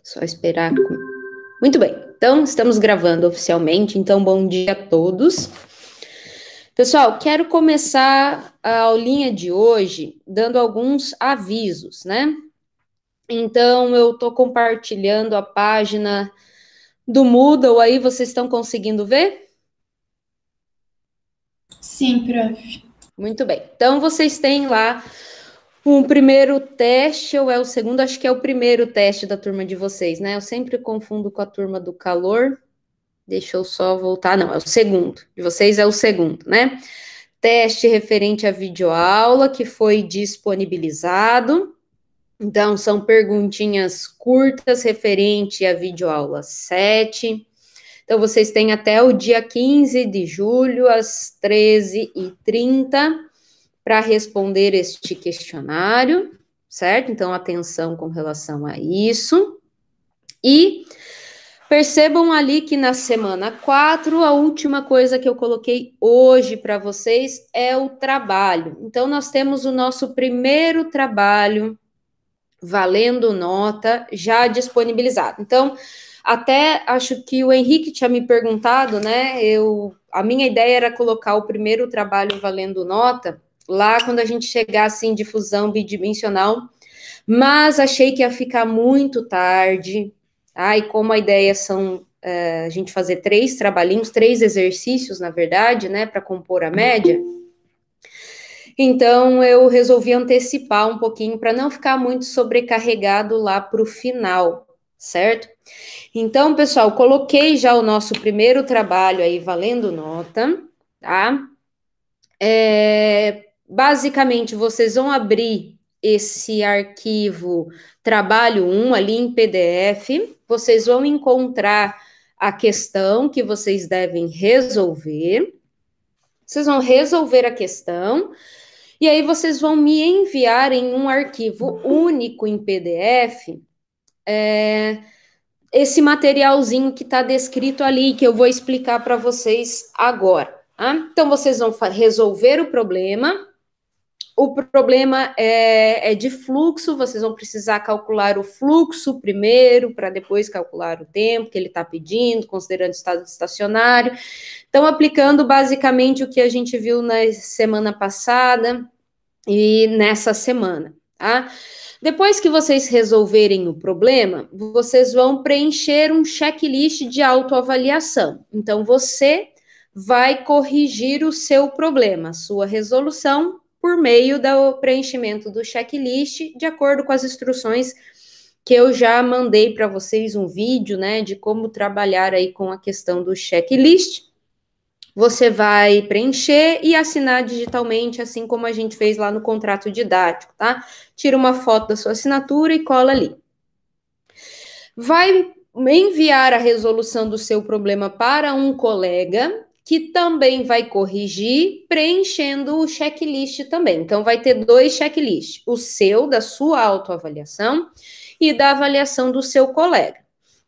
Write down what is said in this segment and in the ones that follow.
Só esperar. Muito bem, então estamos gravando oficialmente, então bom dia a todos. Pessoal, quero começar a aulinha de hoje dando alguns avisos, né? Então, eu estou compartilhando a página do Moodle aí, vocês estão conseguindo ver? Sim, prof. Muito bem, então vocês têm lá um primeiro teste, ou é o segundo? Acho que é o primeiro teste da turma de vocês, né? Eu sempre confundo com a turma do calor. Deixa eu só voltar. Não, é o segundo. De vocês é o segundo, né? Teste referente à videoaula que foi disponibilizado. Então, são perguntinhas curtas referente à videoaula 7. Então, vocês têm até o dia 15 de julho, às 13h30, para responder este questionário, certo? Então, atenção com relação a isso. E percebam ali que na semana 4, a última coisa que eu coloquei hoje para vocês é o trabalho. Então, nós temos o nosso primeiro trabalho valendo nota já disponibilizado. Então, até acho que o Henrique tinha me perguntado, né? A minha ideia era colocar o primeiro trabalho valendo nota lá quando a gente chegasse em difusão bidimensional, mas achei que ia ficar muito tarde. E como a ideia são a gente fazer 3 trabalhinhos, 3 exercícios, na verdade, né, para compor a média. Então, eu resolvi antecipar um pouquinho para não ficar muito sobrecarregado lá para o final, certo? Então, pessoal, coloquei já o nosso primeiro trabalho aí valendo nota, tá? Basicamente, vocês vão abrir esse arquivo trabalho 1 ali em PDF, vocês vão encontrar a questão que vocês devem resolver, vocês vão resolver a questão, e aí vocês vão me enviar em um arquivo único em PDF esse materialzinho que está descrito ali, que eu vou explicar para vocês agora. Tá? Então, vocês vão resolver o problema. O problema é de fluxo, vocês vão precisar calcular o fluxo primeiro, para depois calcular o tempo que ele está pedindo, considerando o estado estacionário. Então, aplicando basicamente o que a gente viu na semana passada e nessa semana, tá? Depois que vocês resolverem o problema, vocês vão preencher um checklist de autoavaliação. Então, você vai corrigir o seu problema, a sua resolução, por meio do preenchimento do checklist, de acordo com as instruções que eu já mandei para vocês um vídeo, né, de como trabalhar aí com a questão do checklist. Você vai preencher e assinar digitalmente, assim como a gente fez lá no contrato didático, tá? Tira uma foto da sua assinatura e cola ali. Vai enviar a resolução do seu problema para um colega, que também vai corrigir, preenchendo o checklist também. Então, vai ter 2 checklists: o seu, da sua autoavaliação, e da avaliação do seu colega.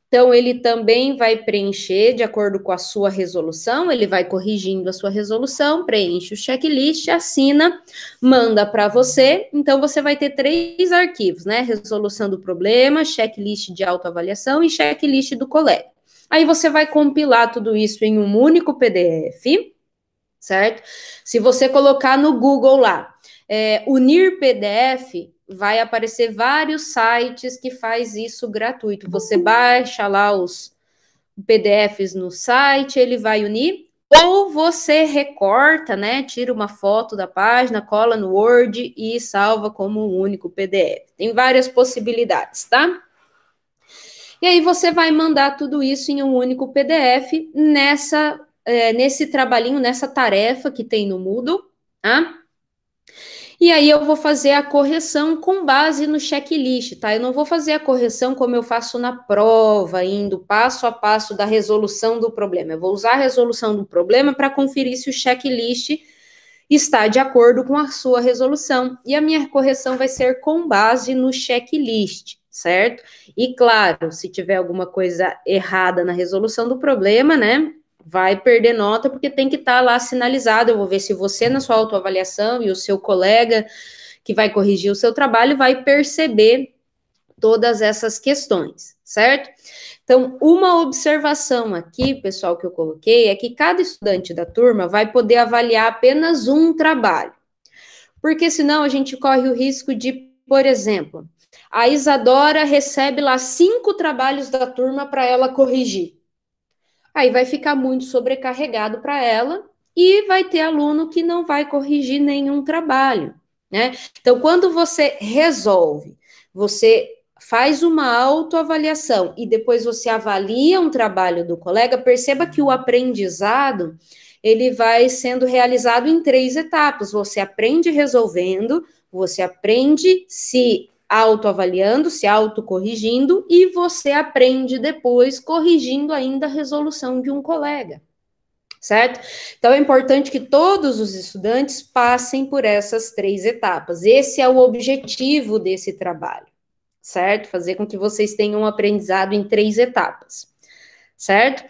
Então, ele também vai preencher de acordo com a sua resolução, ele vai corrigindo a sua resolução, preenche o checklist, assina, manda para você. Então, você vai ter 3 arquivos, né? Resolução do problema, checklist de autoavaliação e checklist do colega. Aí você vai compilar tudo isso em um único PDF, certo? Se você colocar no Google lá, unir PDF, vai aparecer vários sites que faz isso gratuito. Você baixa lá os PDFs no site, ele vai unir, ou você recorta, né? Tira uma foto da página, cola no Word e salva como um único PDF. Tem várias possibilidades, tá? E aí você vai mandar tudo isso em um único PDF nesse trabalhinho, nessa tarefa que tem no Moodle, tá? E aí eu vou fazer a correção com base no checklist, tá? Eu não vou fazer a correção como eu faço na prova, indo passo a passo da resolução do problema. Eu vou usar a resolução do problema para conferir se o checklist está de acordo com a sua resolução. E a minha correção vai ser com base no checklist, certo? E claro, se tiver alguma coisa errada na resolução do problema, né? Vai perder nota porque tem que estar lá sinalizado. Eu vou ver se você, na sua autoavaliação, e o seu colega que vai corrigir o seu trabalho vai perceber todas essas questões, certo? Então, uma observação aqui, pessoal, que eu coloquei, é que cada estudante da turma vai poder avaliar apenas um trabalho, porque senão a gente corre o risco de, por exemplo, a Isadora recebe lá 5 trabalhos da turma para ela corrigir. Aí vai ficar muito sobrecarregado para ela e vai ter aluno que não vai corrigir nenhum trabalho, né? Então, quando você resolve, você faz uma autoavaliação e depois você avalia um trabalho do colega, perceba que o aprendizado ele vai sendo realizado em 3 etapas. Você aprende resolvendo, você aprende se autoavaliando, se autocorrigindo, e você aprende depois corrigindo ainda a resolução de um colega, certo? Então é importante que todos os estudantes passem por essas 3 etapas. Esse é o objetivo desse trabalho, certo? Fazer com que vocês tenham um aprendizado em 3 etapas, certo?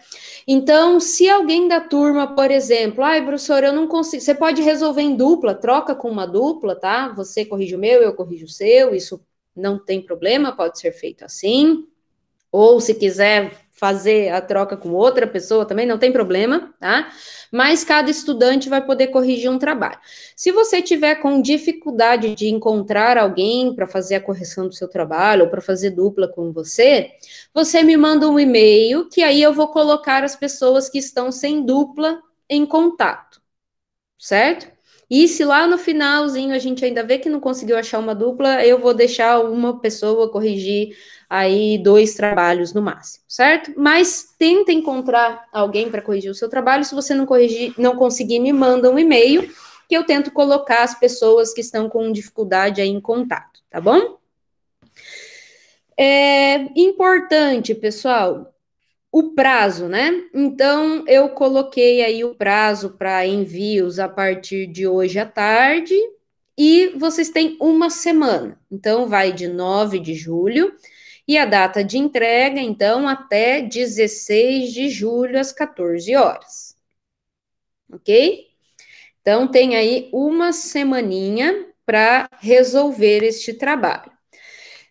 Então, se alguém da turma, por exemplo, ai, professor, eu não consigo, você pode resolver em dupla, troca com uma dupla, tá? Você corrige o meu, eu corrijo o seu, isso não tem problema, pode ser feito assim. Ou se quiser fazer a troca com outra pessoa também, não tem problema, tá? Mas cada estudante vai poder corrigir um trabalho. Se você tiver com dificuldade de encontrar alguém para fazer a correção do seu trabalho ou para fazer dupla com você, você me manda um e-mail que aí eu vou colocar as pessoas que estão sem dupla em contato, certo? E se lá no finalzinho a gente ainda vê que não conseguiu achar uma dupla, eu vou deixar uma pessoa corrigir aí 2 trabalhos no máximo, certo? Mas tenta encontrar alguém para corrigir o seu trabalho. Se você não corrigir, não conseguir, me manda um e-mail que eu tento colocar as pessoas que estão com dificuldade aí em contato, tá bom? É importante, pessoal, o prazo, né? Então, eu coloquei aí o prazo para envios a partir de hoje à tarde e vocês têm uma semana. Então, vai de 9 de julho e a data de entrega, então, até 16 de julho, às 14 horas. Ok? Então, tem aí uma semaninha para resolver este trabalho.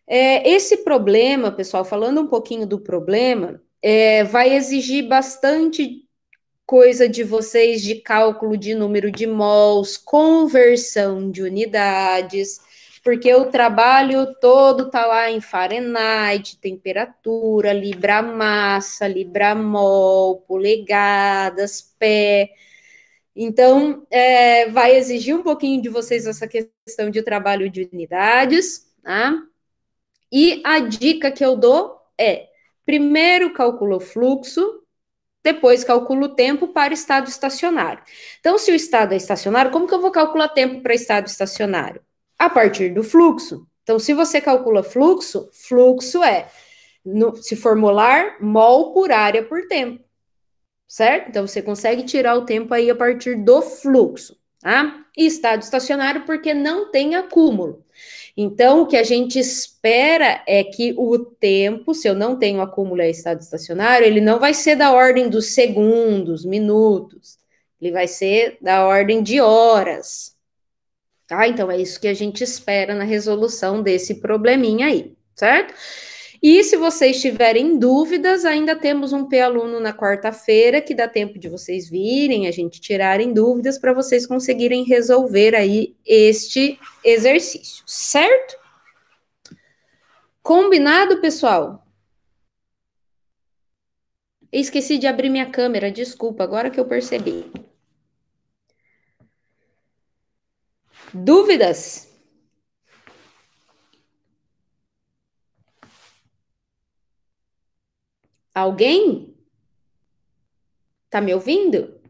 Esse problema, pessoal, falando um pouquinho do problema, vai exigir bastante coisa de vocês de cálculo de número de mols, conversão de unidades, porque o trabalho todo tá lá em Fahrenheit, temperatura, libra-massa, libra-mol, polegadas, pé. Então, vai exigir um pouquinho de vocês essa questão de trabalho de unidades, tá? E a dica que eu dou é: primeiro calcula o fluxo, depois calcula o tempo para estado estacionário. Então, se o estado é estacionário, como que eu vou calcular tempo para estado estacionário? A partir do fluxo. Então, se você calcula fluxo, fluxo se formular, mol por área por tempo, certo? Então, você consegue tirar o tempo aí a partir do fluxo, tá? E estado estacionário porque não tem acúmulo. Então, o que a gente espera é que o tempo, se eu não tenho acúmulo em estado estacionário, ele não vai ser da ordem dos segundos, minutos, ele vai ser da ordem de horas, tá? Então, é isso que a gente espera na resolução desse probleminha aí, certo? E se vocês tiverem dúvidas, ainda temos um P-aluno na quarta-feira, que dá tempo de vocês virem, a gente tirarem dúvidas para vocês conseguirem resolver aí este exercício, certo? Combinado, pessoal? Esqueci de abrir minha câmera, desculpa, agora que eu percebi. Dúvidas? Alguém? Tá me ouvindo?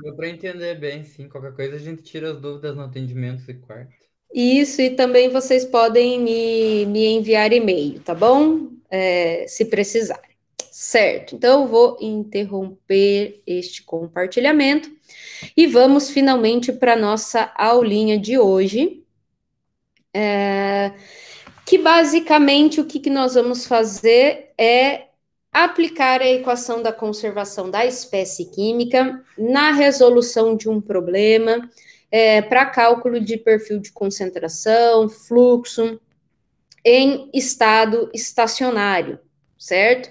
Deu para entender bem, sim. Qualquer coisa a gente tira as dúvidas no atendimento de quarto. Isso, e também vocês podem me enviar e-mail, tá bom? Se precisarem. Certo, então eu vou interromper este compartilhamento e vamos finalmente para a nossa aulinha de hoje. Que basicamente o que nós vamos fazer é aplicar a equação da conservação da espécie química na resolução de um problema, para cálculo de perfil de concentração, fluxo, em estado estacionário, certo?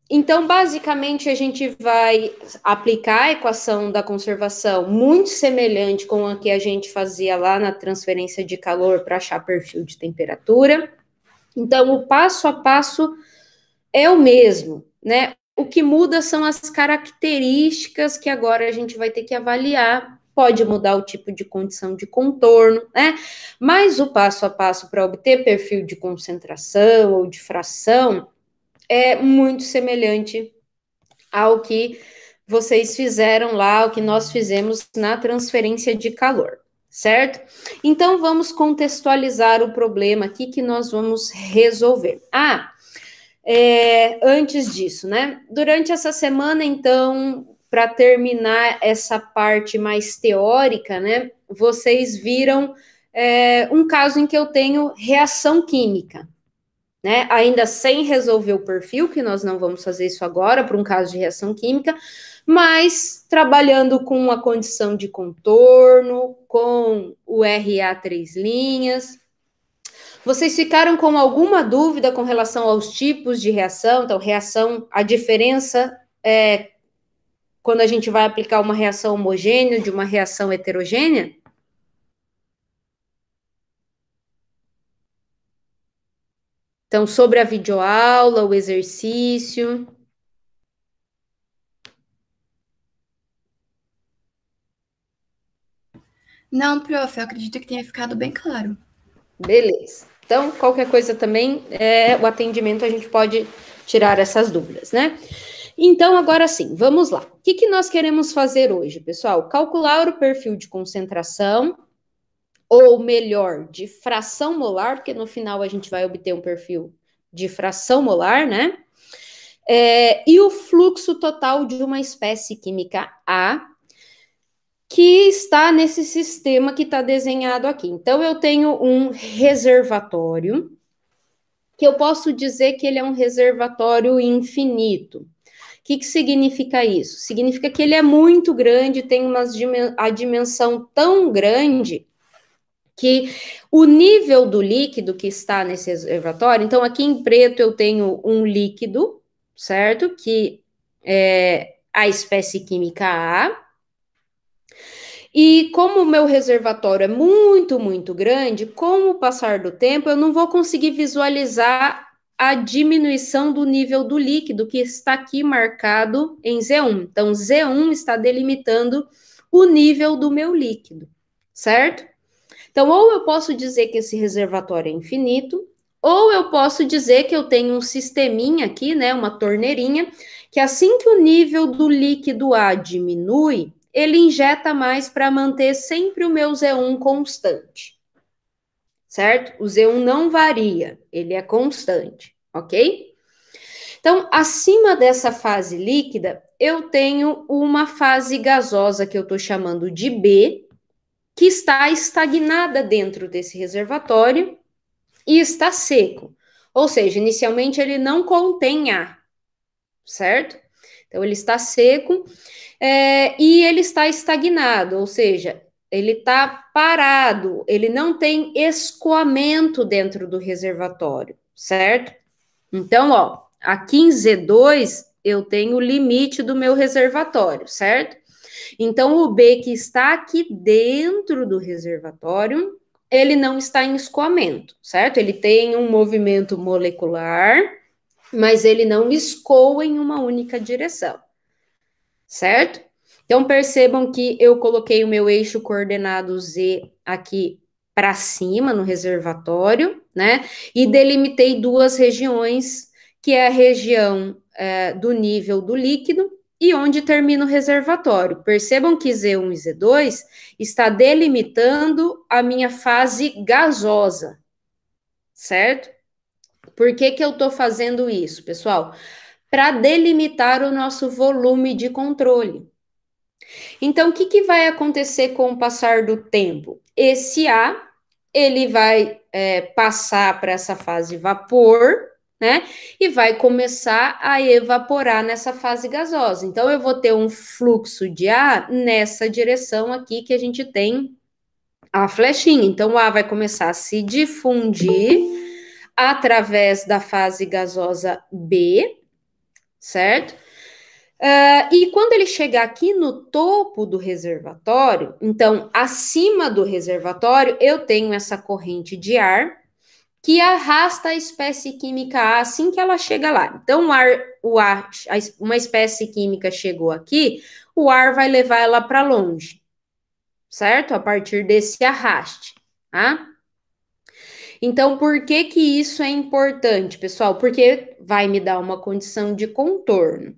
Então, basicamente, a gente vai aplicar a equação da conservação muito semelhante com a que a gente fazia lá na transferência de calor para achar perfil de temperatura. Então, o passo a passo é o mesmo, né? O que muda são as características que agora a gente vai ter que avaliar. Pode mudar o tipo de condição de contorno, né? Mas o passo a passo para obter perfil de concentração ou de fração é muito semelhante ao que vocês fizeram lá, ao que nós fizemos na transferência de calor, certo? Então vamos contextualizar o problema aqui que nós vamos resolver. Antes disso, né? Durante essa semana, então, para terminar essa parte mais teórica, né? Vocês viram um caso em que eu tenho reação química, né? Ainda sem resolver o perfil, que nós não vamos fazer isso agora, para um caso de reação química, mas trabalhando com a condição de contorno, com o RA 3 linhas. Vocês ficaram com alguma dúvida com relação aos tipos de reação? Então, reação, a diferença quando a gente vai aplicar uma reação homogênea de uma reação heterogênea? Então, sobre a videoaula, o exercício. Não, prof, eu acredito que tenha ficado bem claro. Beleza. Então, qualquer coisa também, o atendimento a gente pode tirar essas dúvidas, né? Então, agora sim, vamos lá. O que nós queremos fazer hoje, pessoal? Calcular o perfil de concentração, ou melhor, de fração molar, porque no final a gente vai obter um perfil de fração molar, né? E o fluxo total de uma espécie química A, que está nesse sistema que está desenhado aqui. Então, eu tenho um reservatório, que eu posso dizer que ele é um reservatório infinito. O que significa isso? Significa que ele é muito grande, tem a dimensão tão grande que o nível do líquido que está nesse reservatório, então aqui em preto eu tenho um líquido, certo? Que é a espécie química A. E como o meu reservatório é muito, muito grande, com o passar do tempo, eu não vou conseguir visualizar a diminuição do nível do líquido, que está aqui marcado em Z1. Então, Z1 está delimitando o nível do meu líquido, certo? Então, ou eu posso dizer que esse reservatório é infinito, ou eu posso dizer que eu tenho um sisteminha aqui, né, uma torneirinha, que assim que o nível do líquido A diminui, ele injeta mais para manter sempre o meu Z1 constante, certo? O Z1 não varia, ele é constante, ok? Então, acima dessa fase líquida, eu tenho uma fase gasosa que eu estou chamando de B, que está estagnada dentro desse reservatório e está seco. Ou seja, inicialmente ele não contém ar, certo? Então, ele está seco e ele está estagnado, ou seja, ele está parado, ele não tem escoamento dentro do reservatório, certo? Então, ó, aqui em Z2 eu tenho o limite do meu reservatório, certo? Então, o B que está aqui dentro do reservatório, ele não está em escoamento, certo? Ele tem um movimento molecular, mas ele não escoa em uma única direção, certo? Então, percebam que eu coloquei o meu eixo coordenado Z aqui para cima no reservatório, né? E delimitei duas regiões, que é a região do nível do líquido e onde termina o reservatório. Percebam que Z1 e Z2 está delimitando a minha fase gasosa, certo? Por que eu estou fazendo isso, pessoal? Para delimitar o nosso volume de controle. Então, o que vai acontecer com o passar do tempo? Esse A, ele vai passar para essa fase vapor, né? E vai começar a evaporar nessa fase gasosa. Então, eu vou ter um fluxo de ar nessa direção aqui que a gente tem A flechinha. Então, o A vai começar a se difundir através da fase gasosa B, certo? E quando ele chegar aqui no topo do reservatório, então, acima do reservatório, eu tenho essa corrente de ar que arrasta a espécie química A assim que ela chega lá. Então, uma espécie química chegou aqui, o ar vai levar ela para longe, certo? A partir desse arraste, tá? Então, por que que isso é importante, pessoal? Porque vai me dar uma condição de contorno,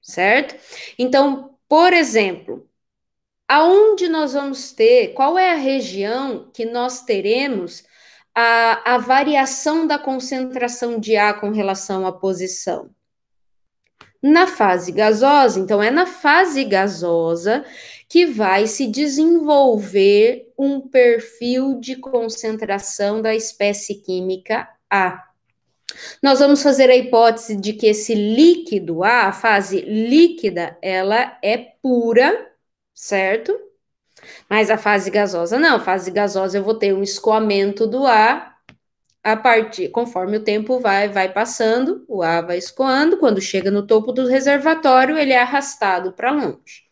certo? Então, por exemplo, aonde nós vamos ter, qual é a região que nós teremos a variação da concentração de A com relação à posição? Na fase gasosa, então é na fase gasosa que vai se desenvolver um perfil de concentração da espécie química A. Nós vamos fazer a hipótese de que esse líquido A, a fase líquida, ela é pura, certo? Mas a fase gasosa não, a fase gasosa eu vou ter um escoamento do A a partir, conforme o tempo vai passando, o A vai escoando, quando chega no topo do reservatório, ele é arrastado para longe,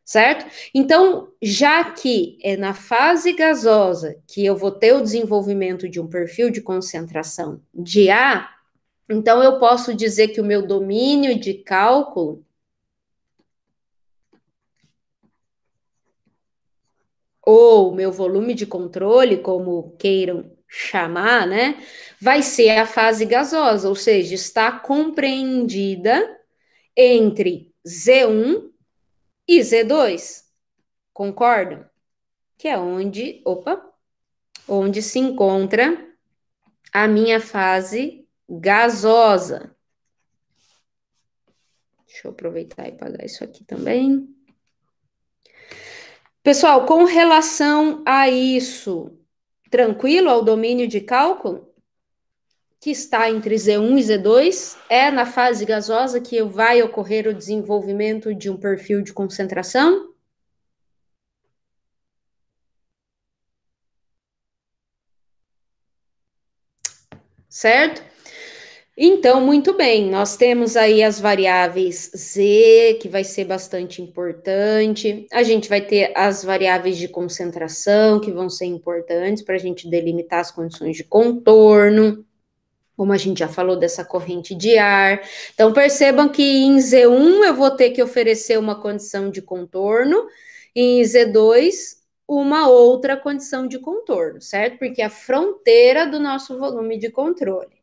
certo? Então, já que é na fase gasosa que eu vou ter o desenvolvimento de um perfil de concentração de A, então eu posso dizer que o meu domínio de cálculo ou meu volume de controle, como queiram chamar, né, vai ser a fase gasosa, ou seja, está compreendida entre Z1 e Z2. Concordam? Que é onde se encontra a minha fase gasosa. Deixa eu aproveitar e apagar isso aqui também. Pessoal, com relação a isso, tranquilo ao domínio de cálculo? Que está entre Z1 e Z2, é na fase gasosa que vai ocorrer o desenvolvimento de um perfil de concentração? Certo? Então, muito bem, nós temos aí as variáveis Z, que vai ser bastante importante, a gente vai ter as variáveis de concentração, que vão ser importantes para a gente delimitar as condições de contorno, como a gente já falou dessa corrente de ar. Então, percebam que em Z1 eu vou ter que oferecer uma condição de contorno, e em Z2 uma outra condição de contorno, certo? Porque é a fronteira do nosso volume de controle,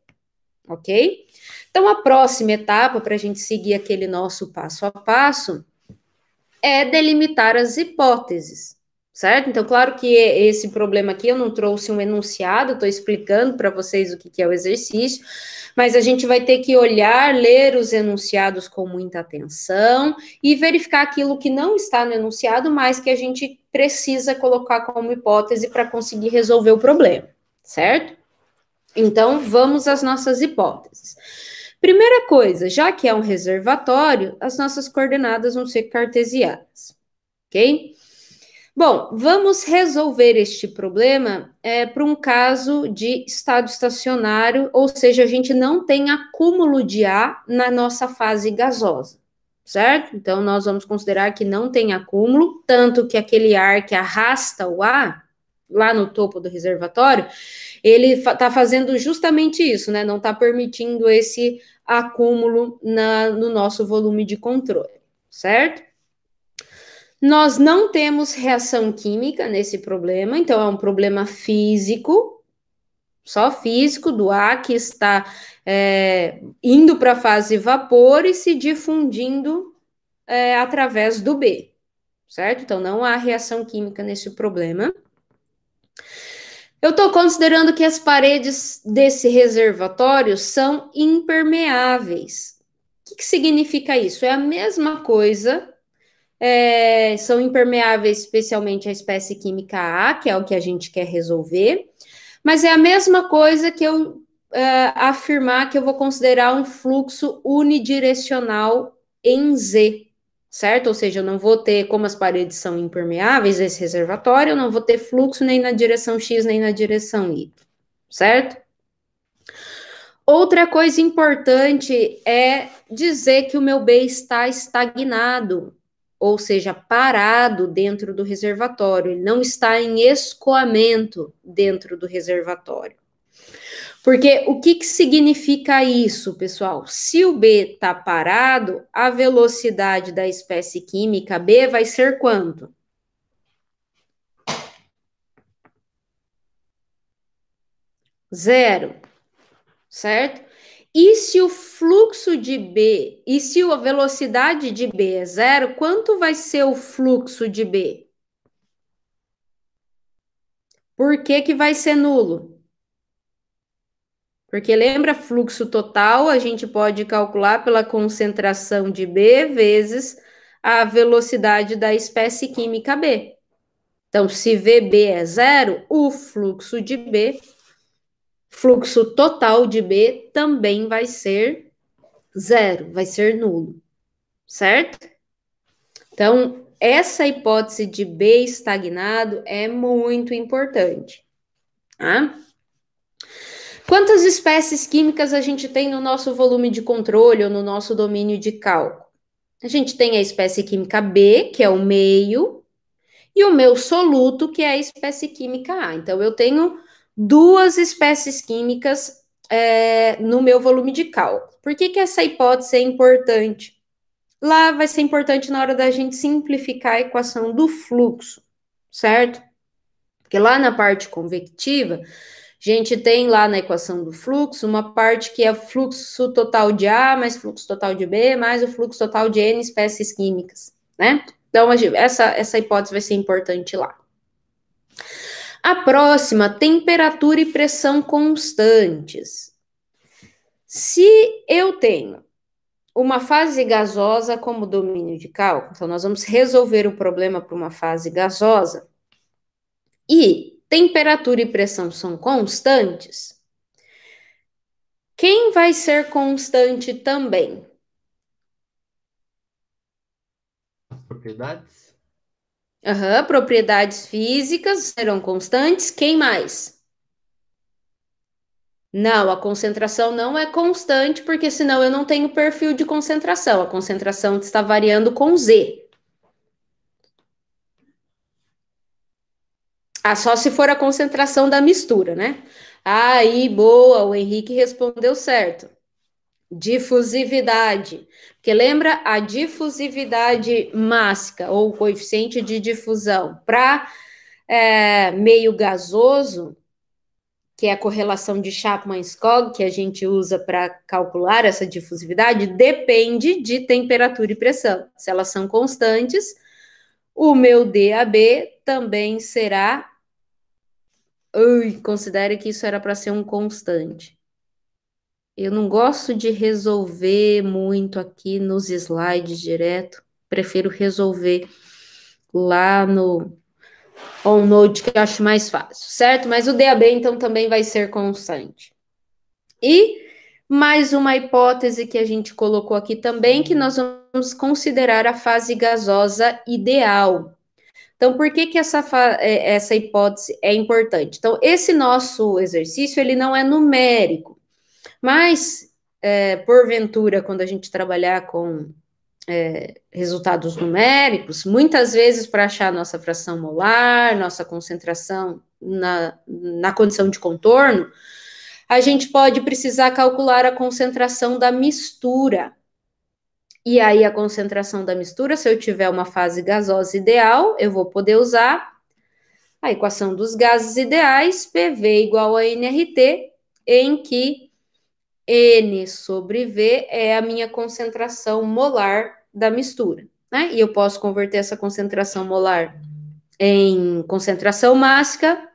ok? Então, a próxima etapa, para a gente seguir aquele nosso passo a passo, é delimitar as hipóteses, certo? Então, claro que esse problema aqui eu não trouxe um enunciado, estou explicando para vocês o que é o exercício, mas a gente vai ter que olhar, ler os enunciados com muita atenção e verificar aquilo que não está no enunciado, mas que a gente precisa colocar como hipótese para conseguir resolver o problema, certo? Então, vamos às nossas hipóteses. Primeira coisa, já que é um reservatório, as nossas coordenadas vão ser cartesianas, ok? Bom, vamos resolver este problema para um caso de estado estacionário, ou seja, a gente não tem acúmulo de A na nossa fase gasosa, certo? Então, nós vamos considerar que não tem acúmulo, tanto que aquele ar que arrasta o A, lá no topo do reservatório, ele está fazendo justamente isso, né? Não está permitindo esse acúmulo no nosso volume de controle, certo? Nós não temos reação química nesse problema, então é um problema físico, só físico, do ar que está indo para a fase vapor e se difundindo através do B, certo? Então não há reação química nesse problema. Eu estou considerando que as paredes desse reservatório são impermeáveis. O que significa isso? É a mesma coisa, são impermeáveis especialmente a espécie química A, que é o que a gente quer resolver, mas é a mesma coisa que eu afirmar que eu vou considerar um fluxo unidirecional em Z, certo? Ou seja, eu não vou ter, como as paredes são impermeáveis, esse reservatório, eu não vou ter fluxo nem na direção X, nem na direção Y, certo? Outra coisa importante é dizer que o meu B está estagnado, ou seja, parado dentro do reservatório, ele não está em escoamento dentro do reservatório. Porque o que significa isso, pessoal? Se o B está parado, a velocidade da espécie química B vai ser quanto? Zero, certo? E se o fluxo de B, e se a velocidade de B é zero, quanto vai ser o fluxo de B? Por que vai ser nulo? Porque lembra, fluxo total, a gente pode calcular pela concentração de B vezes a velocidade da espécie química B. Então, se VB é zero, o fluxo de B, fluxo total de B também vai ser zero, vai ser nulo, certo? Então, essa hipótese de B estagnado é muito importante, tá? Quantas espécies químicas a gente tem no nosso volume de controle ou no nosso domínio de cálculo? A gente tem a espécie química B, que é o meio, e o meu soluto, que é a espécie química A. Então, eu tenho duas espécies químicas no meu volume de cálculo. Por que essa hipótese é importante? Lá vai ser importante na hora da gente simplificar a equação do fluxo, certo? Porque lá na parte convectiva, a gente tem lá na equação do fluxo uma parte que é fluxo total de A mais fluxo total de B mais o fluxo total de N espécies químicas, né? Então, essa hipótese vai ser importante lá. A próxima, temperatura e pressão constantes. Se eu tenho uma fase gasosa como domínio de cálculo, então nós vamos resolver o problema para uma fase gasosa, e temperatura e pressão são constantes, quem vai ser constante também? As propriedades? Propriedades físicas serão constantes. Quem mais? Não, a concentração não é constante, porque senão eu não tenho perfil de concentração. A concentração está variando com Z. Ah, só se for a concentração da mistura, né? Aí, boa, o Henrique respondeu certo. Difusividade. Porque lembra a difusividade mássica, ou coeficiente de difusão, para meio gasoso, que é a correlação de Chapman-Skog, que a gente usa para calcular essa difusividade, depende de temperatura e pressão. Se elas são constantes, o meu DAB também será. Considere que isso era para ser um constante. Eu não gosto de resolver muito aqui nos slides direto. Prefiro resolver lá no OneNote, que eu acho mais fácil, certo? Mas o DAB, então, também vai ser constante. E mais uma hipótese que a gente colocou aqui também, que nós vamos considerar a fase gasosa ideal. Então, por que essa hipótese é importante? Então, esse nosso exercício, ele não é numérico, mas, porventura, quando a gente trabalhar com resultados numéricos, muitas vezes para achar nossa fração molar, nossa concentração na condição de contorno, a gente pode precisar calcular a concentração da mistura. E aí, a concentração da mistura, se eu tiver uma fase gasosa ideal, eu vou poder usar a equação dos gases ideais, PV igual a nRT, em que N sobre V é a minha concentração molar da mistura, né? E eu posso converter essa concentração molar em concentração mássica,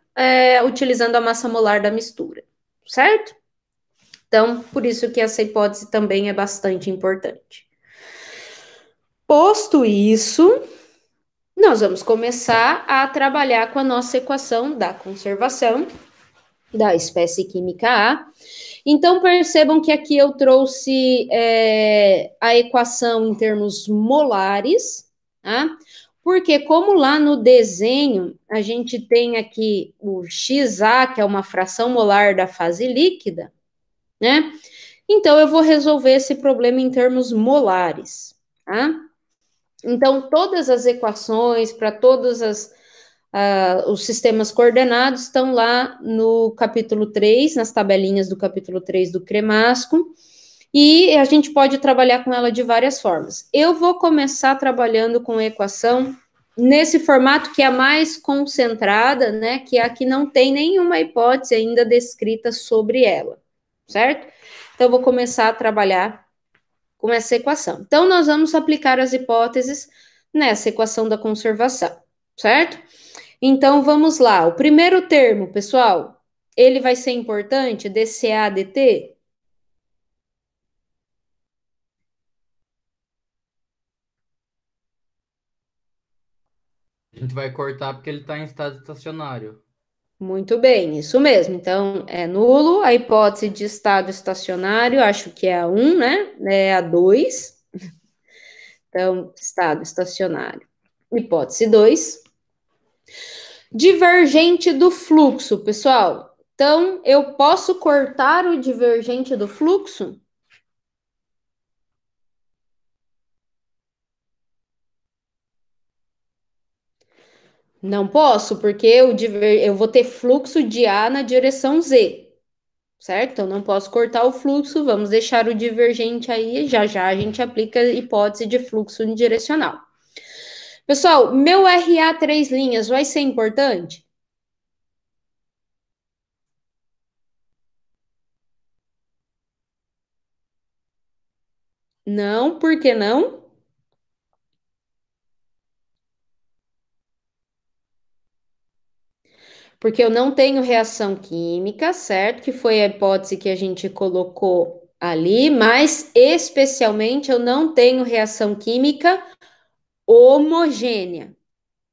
utilizando a massa molar da mistura, certo? Então, por isso que essa hipótese também é bastante importante. Posto isso, nós vamos começar a trabalhar com a nossa equação da conservação, da espécie química A. Então, percebam que aqui eu trouxe a equação em termos molares, tá? Porque como lá no desenho a gente tem aqui o XA, que é uma fração molar da fase líquida, né? Então, eu vou resolver esse problema em termos molares, tá? Então, todas as equações para todos os sistemas coordenados estão lá no capítulo 3, nas tabelinhas do capítulo 3 do Cremasco, e a gente pode trabalhar com ela de várias formas. Eu vou começar trabalhando com a equação nesse formato que é a mais concentrada, né, que é a que não tem nenhuma hipótese ainda descrita sobre ela, certo? Então, eu vou começar a trabalhar com essa equação. Então, nós vamos aplicar as hipóteses nessa equação da conservação, certo? Então, vamos lá. O primeiro termo, pessoal, ele vai ser importante, dCA, dt? A gente vai cortar porque ele está em estado estacionário. Muito bem, isso mesmo. Então, é nulo. A hipótese de estado estacionário, acho que é a 1, né? É a 2. Então, estado estacionário. Hipótese 2. Divergente do fluxo, pessoal. Então, eu posso cortar o divergente do fluxo? Não posso, porque eu vou ter fluxo de A na direção Z, certo? Então, não posso cortar o fluxo, vamos deixar o divergente aí, já já a gente aplica a hipótese de fluxo unidirecional. Pessoal, meu RA 3 linhas vai ser importante? Não, por que não? Porque eu não tenho reação química, certo? Que foi a hipótese que a gente colocou ali, mas especialmente eu não tenho reação química homogênea,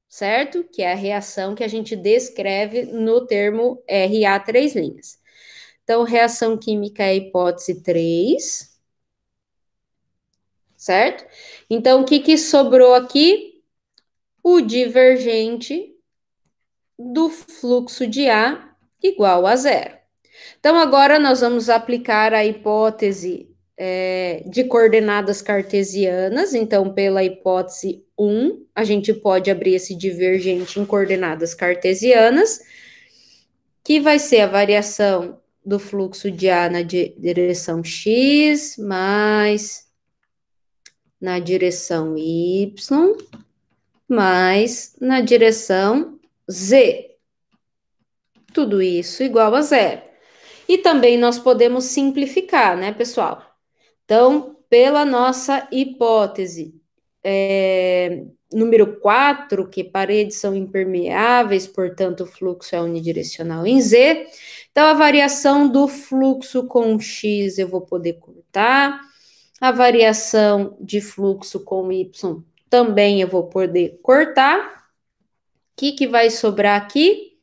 certo? Que é a reação que a gente descreve no termo RA 3 linhas. Então, reação química é a hipótese 3, certo? Então, o que sobrou aqui? O divergente do fluxo de A igual a zero. Então, agora nós vamos aplicar a hipótese de coordenadas cartesianas. Então, pela hipótese 1, a gente pode abrir esse divergente em coordenadas cartesianas, que vai ser a variação do fluxo de A na direção x, mais na direção y, mais na direção z. Tudo isso igual a zero. E também nós podemos simplificar, né, pessoal? Então, pela nossa hipótese número 4, que paredes são impermeáveis, portanto, o fluxo é unidirecional em Z. Então, a variação do fluxo com X eu vou poder cortar. A variação de fluxo com Y também eu vou poder cortar. O que vai sobrar aqui?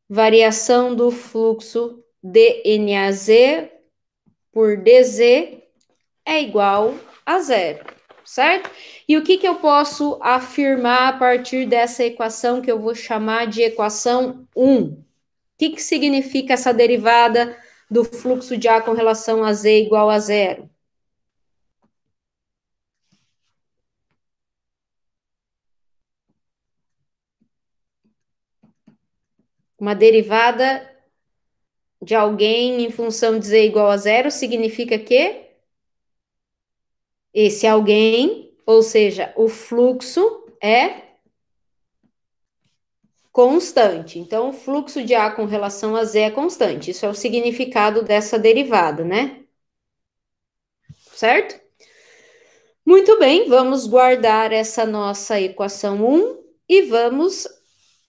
Variação do fluxo dNAZ por DZ é igual a zero, certo? E o que eu posso afirmar a partir dessa equação que eu vou chamar de equação 1? O que significa essa derivada do fluxo de A com relação a Z igual a zero? Uma derivada de alguém em função de Z igual a zero significa que esse alguém, ou seja, o fluxo é constante. Então, o fluxo de A com relação a Z é constante. Isso é o significado dessa derivada, né? Certo? Muito bem, vamos guardar essa nossa equação 1 e vamos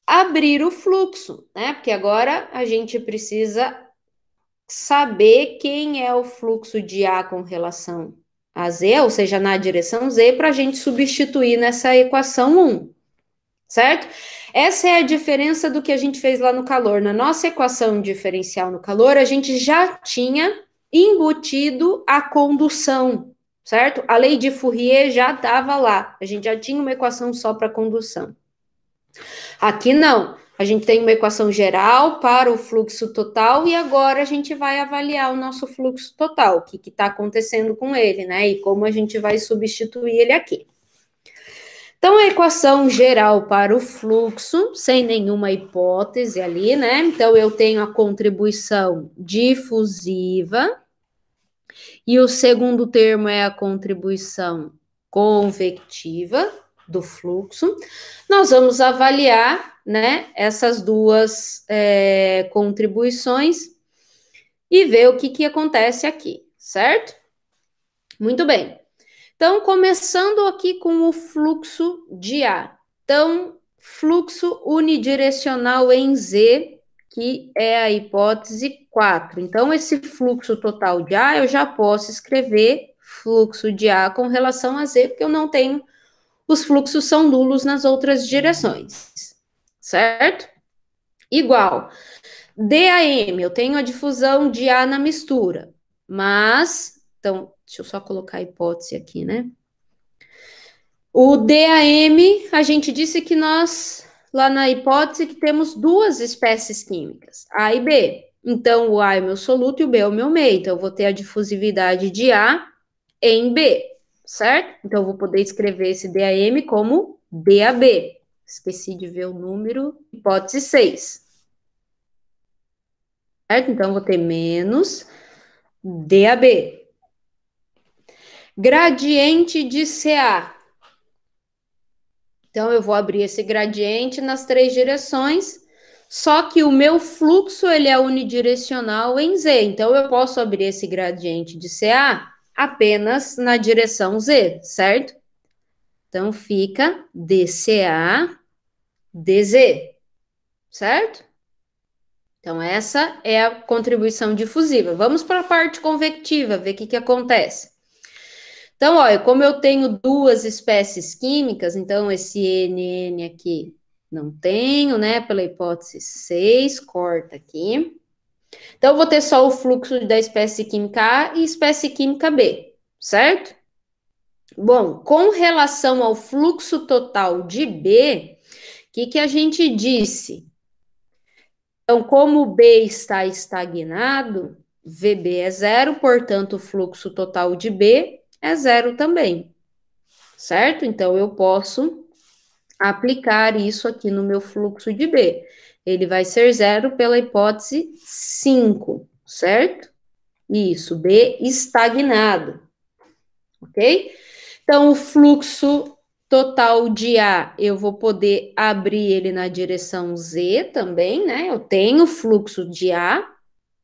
abrir o fluxo, né? Porque agora a gente precisa saber quem é o fluxo de A com relação a Z, ou seja, na direção Z, para a gente substituir nessa equação 1. certo? Essa é a diferença do que a gente fez lá no calor. Na nossa equação diferencial no calor, a gente já tinha embutido a condução, certo? A lei de Fourier já estava lá. A gente já tinha uma equação só para condução. Aqui não. A gente tem uma equação geral para o fluxo total e agora a gente vai avaliar o nosso fluxo total, o que está acontecendo com ele, né? E como a gente vai substituir ele aqui. Então, a equação geral para o fluxo, sem nenhuma hipótese ali, né? Então, eu tenho a contribuição difusiva e o segundo termo é a contribuição convectiva do fluxo. Nós vamos avaliar, né, essas duas contribuições e ver o que acontece aqui, certo? Muito bem. Então, começando aqui com o fluxo de A. Então, fluxo unidirecional em Z, que é a hipótese 4. Então, esse fluxo total de A, eu já posso escrever fluxo de A com relação a Z, porque eu não tenho, os fluxos são nulos nas outras direções, certo? Igual, DAM, eu tenho a difusão de A na mistura, mas, então, deixa eu só colocar a hipótese aqui, né? O DAM, a gente disse que nós, lá na hipótese, que temos duas espécies químicas, A e B. Então, o A é o meu soluto e o B é o meu meio. Então, eu vou ter a difusividade de A em B, certo? Então, eu vou poder escrever esse DAM como DAB. Esqueci de ver o número, hipótese 6. Certo? Então, eu vou ter menos DAB. Gradiente de CA. Então, eu vou abrir esse gradiente nas três direções, só que o meu fluxo, ele é unidirecional em Z. Então, eu posso abrir esse gradiente de CA apenas na direção Z, certo? Então, fica DCA, DZ, certo? Então, essa é a contribuição difusiva. Vamos para a parte convectiva, ver o que acontece. Então, olha, como eu tenho duas espécies químicas, então esse NN aqui não tenho, né? Pela hipótese 6, corta aqui. Então, eu vou ter só o fluxo da espécie química A e espécie química B, certo? Bom, com relação ao fluxo total de B, o que a gente disse? Então, como o B está estagnado, VB é zero, portanto, o fluxo total de B é zero também, certo? Então, eu posso aplicar isso aqui no meu fluxo de B. Ele vai ser zero pela hipótese 5, certo? Isso, B estagnado, ok? Então, o fluxo total de A, eu vou poder abrir ele na direção Z também, né? Eu tenho fluxo de A,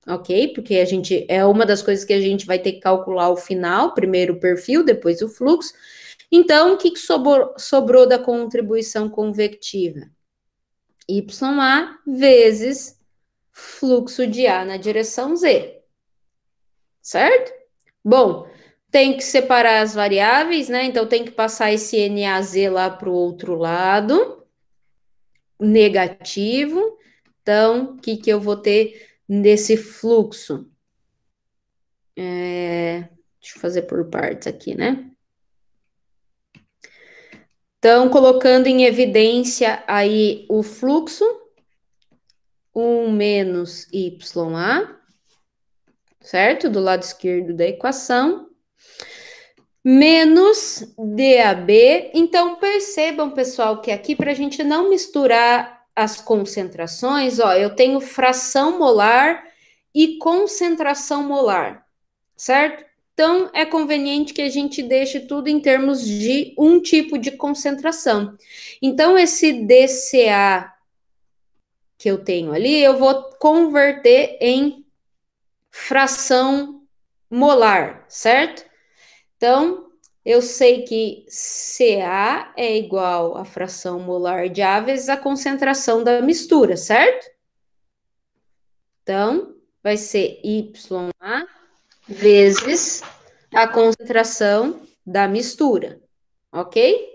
ok? Porque a gente, é uma das coisas que a gente vai ter que calcular o final, primeiro o perfil, depois o fluxo. Então, o que sobrou da contribuição convectiva? YA vezes fluxo de A na direção Z, certo? Bom, tem que separar as variáveis, né? Então, tem que passar esse NAZ lá para o outro lado, negativo. Então, o que eu vou ter nesse fluxo? Deixa eu fazer por partes aqui, né? Então, colocando em evidência aí o fluxo, 1 menos YA, certo? Do lado esquerdo da equação, menos DAB. Então, percebam, pessoal, que aqui, para a gente não misturar as concentrações, ó, eu tenho fração molar e concentração molar, certo? Então, é conveniente que a gente deixe tudo em termos de um tipo de concentração. Então, esse DCA que eu tenho ali, eu vou converter em fração molar, certo? Então, eu sei que CA é igual à fração molar de A vezes a concentração da mistura, certo? Então, vai ser YA vezes a concentração da mistura, ok?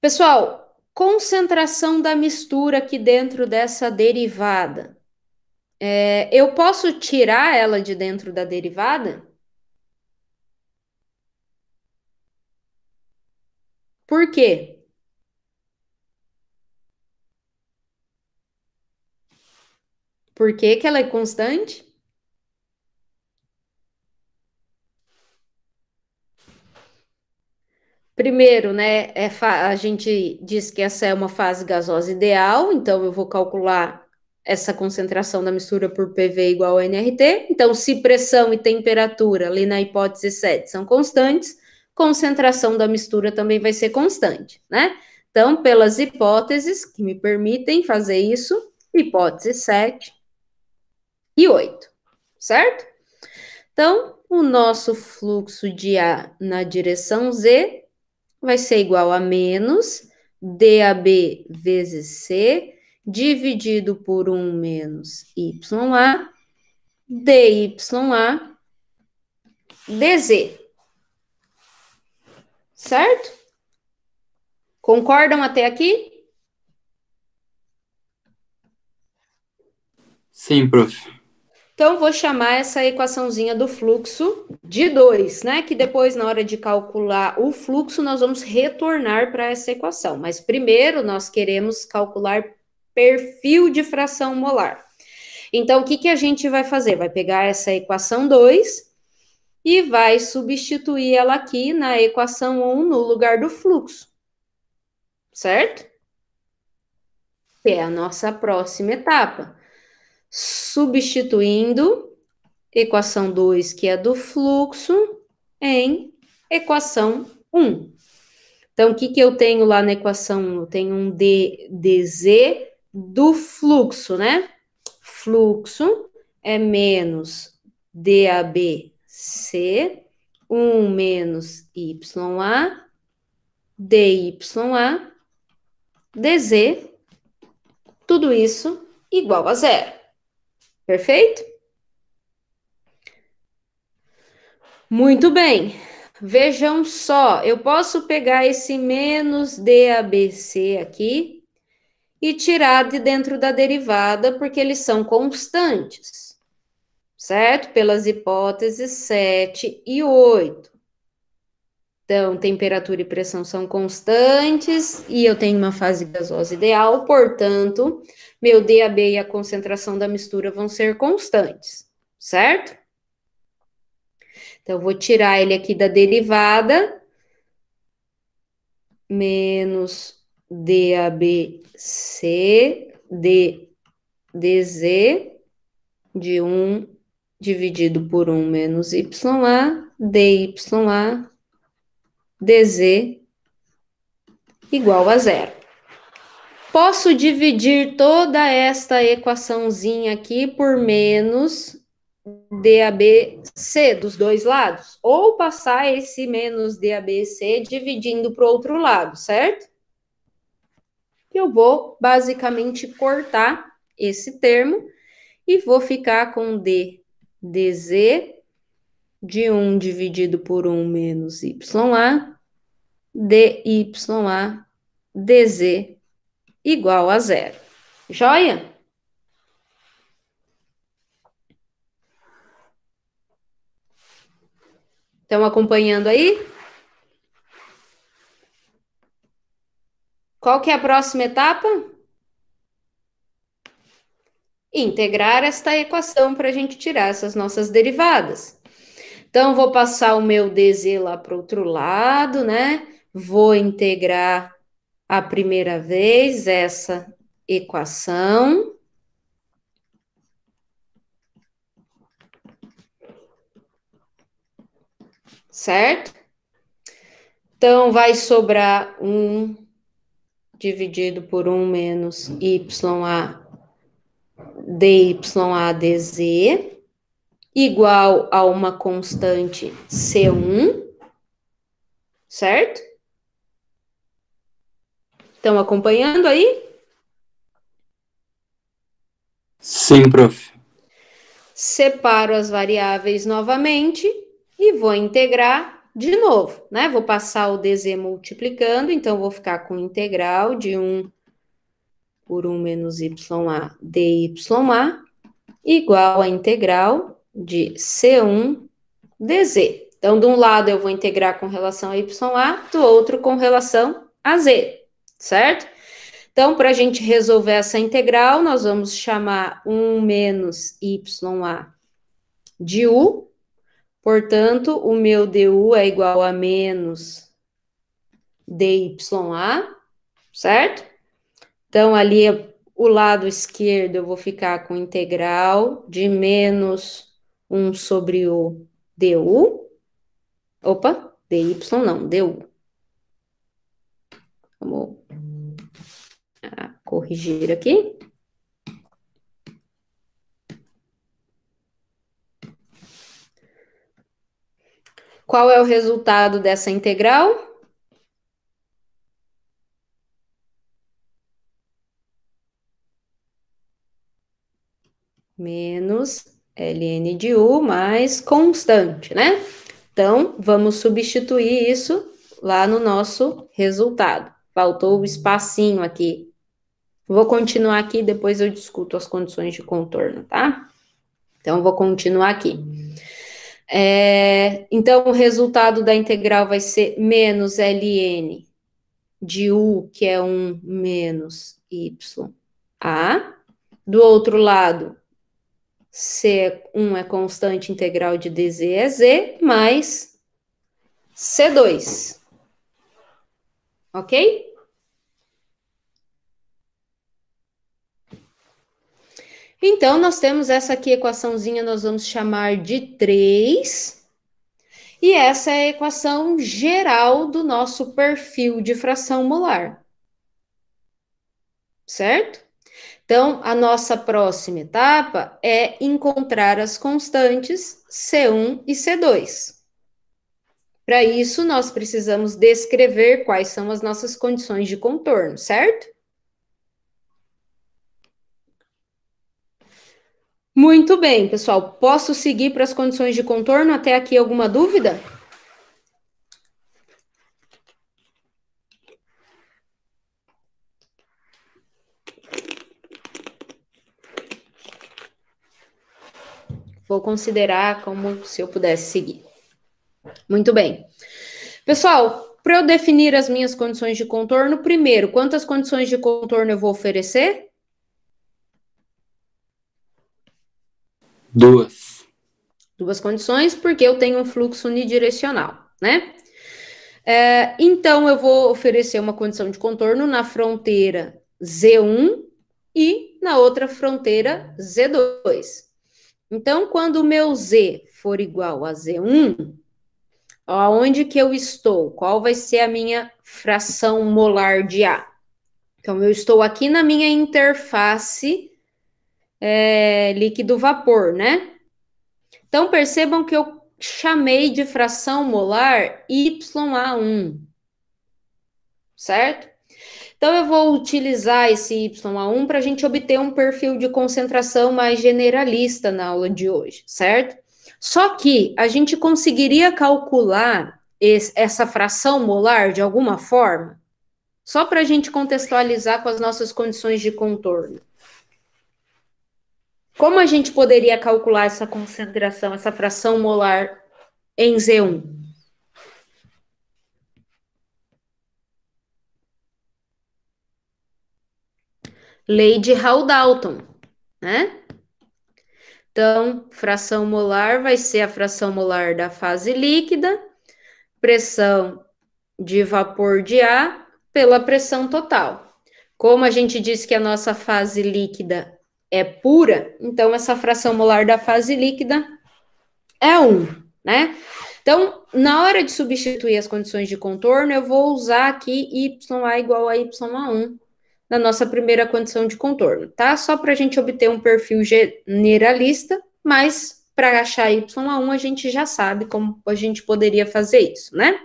Pessoal, concentração da mistura aqui dentro dessa derivada. Eu posso tirar ela de dentro da derivada? Por quê? Por que que ela é constante? Primeiro, né, a gente diz que essa é uma fase gasosa ideal, então eu vou calcular essa concentração da mistura por PV igual a nRT. Então, se pressão e temperatura, ali na hipótese 7, são constantes, concentração da mistura também vai ser constante, né? Então, pelas hipóteses que me permitem fazer isso, hipótese 7 e 8, certo? Então, o nosso fluxo de A na direção Z vai ser igual a menos DAB vezes C, dividido por 1 menos YA, DYA, DZ. Certo? Concordam até aqui? Sim, prof. Então, vou chamar essa equaçãozinha do fluxo de 2, né? Que depois, na hora de calcular o fluxo, nós vamos retornar para essa equação. Mas primeiro, nós queremos calcular perfil de fração molar. Então, o que que a gente vai fazer? Vai pegar essa equação 2 e vai substituir ela aqui na equação 1 no lugar do fluxo. Certo? Que é a nossa próxima etapa. Substituindo equação 2, que é do fluxo, em equação 1. Então, o que que eu tenho lá na equação 1? Eu tenho um dz do fluxo, né? Fluxo é menos DABC, 1 menos YA, DYA, DZ, tudo isso igual a zero. Perfeito? Muito bem. Vejam só, eu posso pegar esse menos DABC aqui e tirar de dentro da derivada, porque eles são constantes, certo? Pelas hipóteses 7 e 8. Então, temperatura e pressão são constantes e eu tenho uma fase gasosa ideal, portanto, meu DAB e a concentração da mistura vão ser constantes, certo? Então, eu vou tirar ele aqui da derivada, menos DABC, DZ, de 1 dividido por 1 menos YA, DYA, DZ, igual a zero. Posso dividir toda esta equaçãozinha aqui por menos DABC dos dois lados, ou passar esse menos DABC dividindo para o outro lado, certo? Eu vou basicamente cortar esse termo e vou ficar com DZ de 1 dividido por 1 menos YA, DYA, DZ igual a zero. Joia? Estão acompanhando aí? Qual que é a próxima etapa? Integrar esta equação para a gente tirar essas nossas derivadas. Então, vou passar o meu DZ lá para o outro lado, né? Vou integrar a primeira vez essa equação. Certo? Então, vai sobrar 1 dividido por 1 menos YA DYADZ, igual a uma constante C1, certo? Estão acompanhando aí? Sim, prof. Separo as variáveis novamente e vou integrar de novo, né? Vou passar o dz multiplicando, então vou ficar com integral de 1 por 1 menos ya dy igual a integral de C1 dz. Então, de um lado eu vou integrar com relação a YA, do outro com relação a Z, certo? Então, para a gente resolver essa integral, nós vamos chamar 1 menos YA de U. Portanto, o meu du é igual a menos dya, certo? Então, ali, o lado esquerdo, eu vou ficar com integral de menos 1 sobre o du. Opa, dy não, du. Vamos corrigir aqui. Qual é o resultado dessa integral? Menos ln de u mais constante, né? Então, vamos substituir isso lá no nosso resultado. Faltou o espacinho aqui. Vou continuar aqui, depois eu discuto as condições de contorno, tá? Então, vou continuar aqui. Então, o resultado da integral vai ser menos ln de u, que é 1 menos ya. Do outro lado, C1 é constante integral de dz é z, mais C2. Ok? Então, nós temos essa aqui, equaçãozinha, nós vamos chamar de 3. E essa é a equação geral do nosso perfil de fração molar. Certo? Então, a nossa próxima etapa é encontrar as constantes C1 e C2. Para isso, nós precisamos descrever quais são as nossas condições de contorno, certo? Muito bem, pessoal. Posso seguir para as condições de contorno? Até aqui alguma dúvida? Vou considerar como se eu pudesse seguir. Muito bem. Pessoal, para eu definir as minhas condições de contorno, primeiro, quantas condições de contorno eu vou oferecer? 2. 2 condições, porque eu tenho um fluxo unidirecional, né? Então, eu vou oferecer uma condição de contorno na fronteira Z1 e na outra fronteira Z2. Então, quando o meu Z for igual a Z1, aonde que eu estou? Qual vai ser a minha fração molar de A? Então, eu estou aqui na minha interface líquido-vapor, né? Então, percebam que eu chamei de fração molar YA1, certo? Então, eu vou utilizar esse YA1 para a gente obter um perfil de concentração mais generalista na aula de hoje, certo? Só que a gente conseguiria calcular essa fração molar de alguma forma? Só para a gente contextualizar com as nossas condições de contorno. Como a gente poderia calcular essa concentração, essa fração molar em Z1? Lei de Hall-Dalton, né? Então, fração molar vai ser a fração molar da fase líquida, pressão de vapor de ar pela pressão total. Como a gente disse que a nossa fase líquida é pura, então essa fração molar da fase líquida é 1, né? Então, na hora de substituir as condições de contorno, eu vou usar aqui YA igual a YA1 na nossa primeira condição de contorno, tá? Só para a gente obter um perfil generalista, mas para achar YA1 a gente já sabe como a gente poderia fazer isso, né?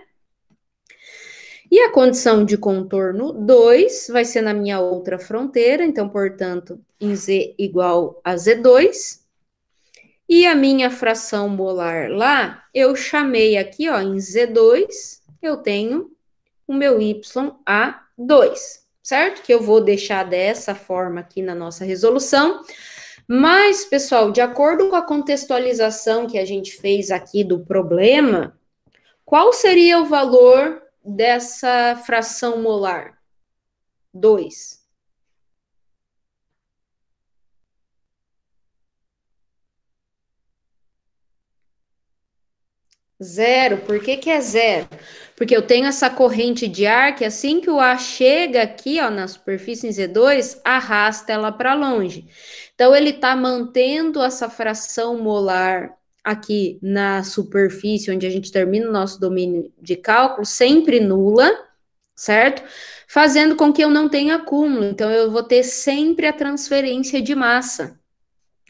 E a condição de contorno 2 vai ser na minha outra fronteira, então, portanto, em Z igual a Z2. E a minha fração molar lá, eu chamei aqui, ó, em Z2, eu tenho o meu YA2, certo? Que eu vou deixar dessa forma aqui na nossa resolução. Mas, pessoal, de acordo com a contextualização que a gente fez aqui do problema, qual seria o valor dessa fração molar? 2. Zero. Por que que é zero? Porque eu tenho essa corrente de ar que assim que o ar chega aqui, ó, na superfície em Z2, arrasta ela para longe. Então, ele está mantendo essa fração molar aqui na superfície, onde a gente termina o nosso domínio de cálculo, sempre nula, certo? Fazendo com que eu não tenha acúmulo. Então, eu vou ter sempre a transferência de massa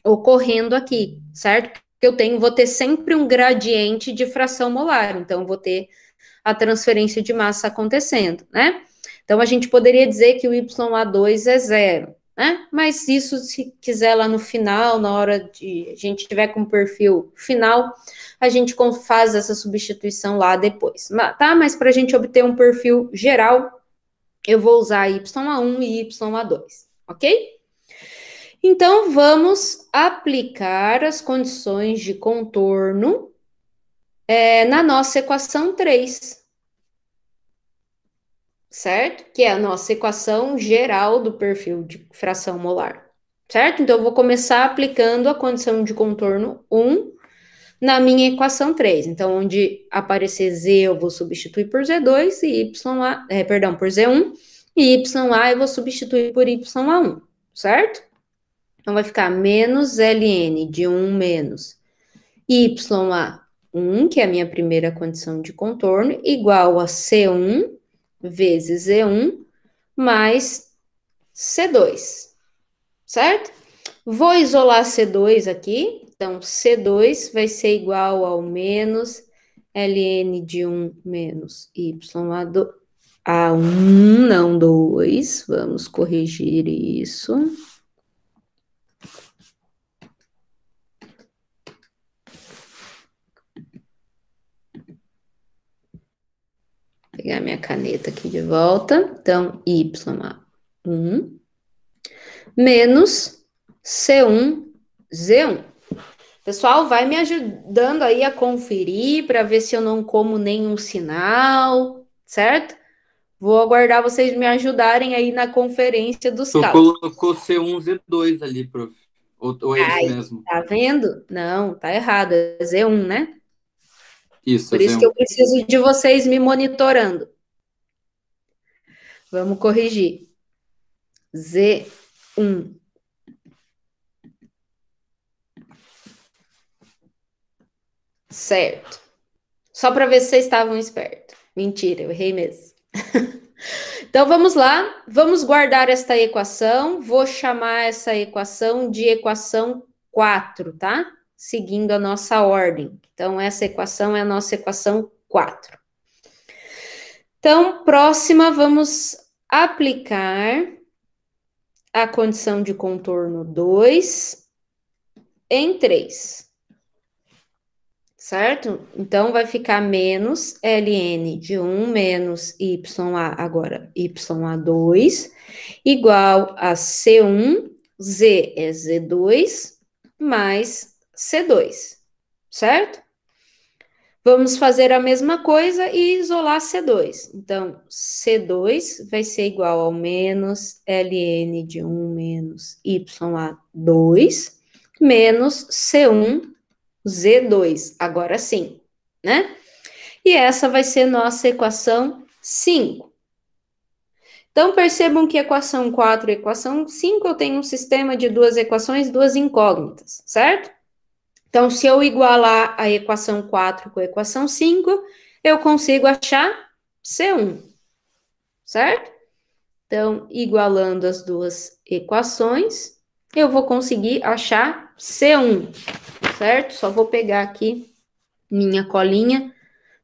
ocorrendo aqui, certo? Vou ter sempre um gradiente de fração molar, então vou ter a transferência de massa acontecendo, né? Então a gente poderia dizer que o YA2 é zero, né? Mas isso, se quiser lá no final, na hora de a gente tiver com o perfil final, a gente faz essa substituição lá depois, tá? Mas para a gente obter um perfil geral, eu vou usar YA1 e YA2, ok? Então, vamos aplicar as condições de contorno na nossa equação 3, certo? Que é a nossa equação geral do perfil de fração molar, certo? Então, eu vou começar aplicando a condição de contorno 1 na minha equação 3. Então, onde aparecer Z, eu vou substituir por Z2 e por Z1, e YA eu vou substituir por YA1, certo? Então, vai ficar menos ln de 1 menos YA1, que é a minha primeira condição de contorno, igual a C1 vezes Z1 mais C2, certo? Vou isolar C2 aqui, então C2 vai ser igual ao menos ln de 1 menos YA1, não 2, vamos corrigir isso. Pegar minha caneta aqui de volta. Então, YA1 menos C1Z1. Pessoal, vai me ajudando aí a conferir para ver se eu não como nenhum sinal, certo? Vou aguardar vocês me ajudarem aí na conferência dos Tu cálculos. colocou C1Z2 ali, prof. Ou é isso mesmo? Tá vendo? Não, tá errado. É Z1, né? Isso, Por isso que eu preciso de vocês me monitorando. Vamos corrigir. Z1. Certo. Só para ver se vocês estavam espertos. Mentira, eu errei mesmo. Então, vamos lá. Vamos guardar esta equação. Vou chamar essa equação de equação 4, tá? Seguindo a nossa ordem. Então, essa equação é a nossa equação 4. Então, próxima, vamos aplicar a condição de contorno 2 em 3. Certo? Então, vai ficar menos ln de 1 menos YA, agora YA2, igual a C1, Z é Z2, mais C2, certo? Vamos fazer a mesma coisa e isolar C2. Então, C2 vai ser igual ao menos ln de 1 menos YA2, menos C1, Z2, agora sim, né? E essa vai ser nossa equação 5. Então, percebam que equação 4 e equação 5 eu tenho um sistema de duas equações, duas incógnitas, certo? Então, se eu igualar a equação 4 com a equação 5, eu consigo achar C1, certo? Então, igualando as duas equações, eu vou conseguir achar C1, certo? Só vou pegar aqui minha colinha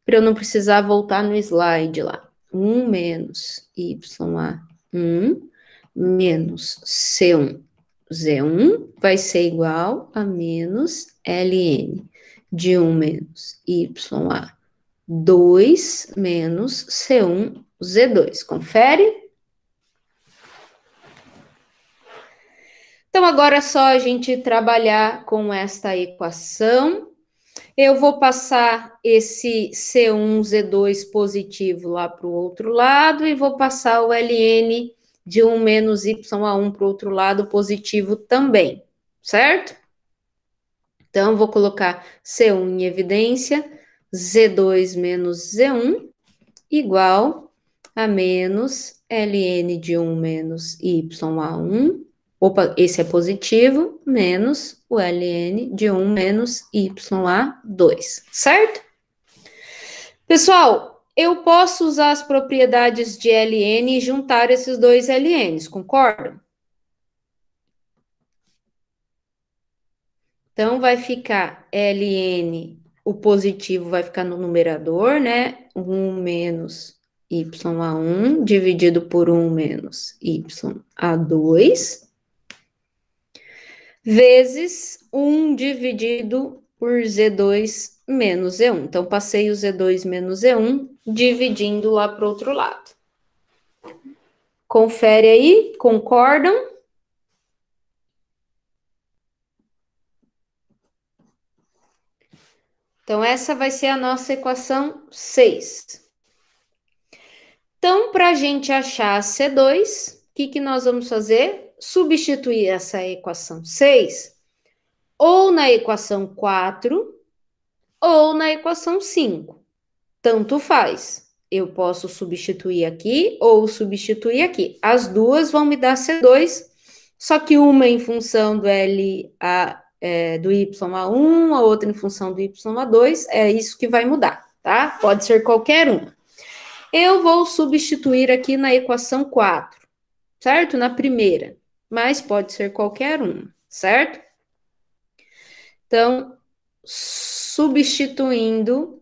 para eu não precisar voltar no slide lá. 1 menos YA1 menos C1 Z1 vai ser igual a menos ln de 1 menos YA2 menos C1 Z2. Confere? Então, agora é só a gente trabalhar com esta equação. Eu vou passar esse C1, Z2 positivo lá para o outro lado e vou passar o ln de 1 menos YA1 para o outro lado positivo também, certo? Então, vou colocar C1 em evidência, Z2 menos Z1 igual a menos ln de 1 menos YA1. Opa, esse é positivo, menos o ln de 1 menos YA2, certo? Pessoal, eu posso usar as propriedades de ln e juntar esses dois ln's, concordam? Então, vai ficar ln, o positivo vai ficar no numerador, né? 1 menos YA1 dividido por 1 menos YA2 vezes 1 dividido por Z2 menos Z1. Então, passei o Z2 menos Z1 dividindo lá para o outro lado. Confere aí, concordam? Então, essa vai ser a nossa equação 6. Então, para a gente achar a C2, o que nós vamos fazer? Substituir essa equação 6 ou na equação 4 ou na equação 5. Tanto faz. Eu posso substituir aqui ou substituir aqui. As duas vão me dar C2, só que uma em função do do YA1, a outra em função do YA2, é isso que vai mudar, tá? Pode ser qualquer uma. Eu vou substituir aqui na equação 4, certo? Na primeira, mas pode ser qualquer uma, certo? Então, substituindo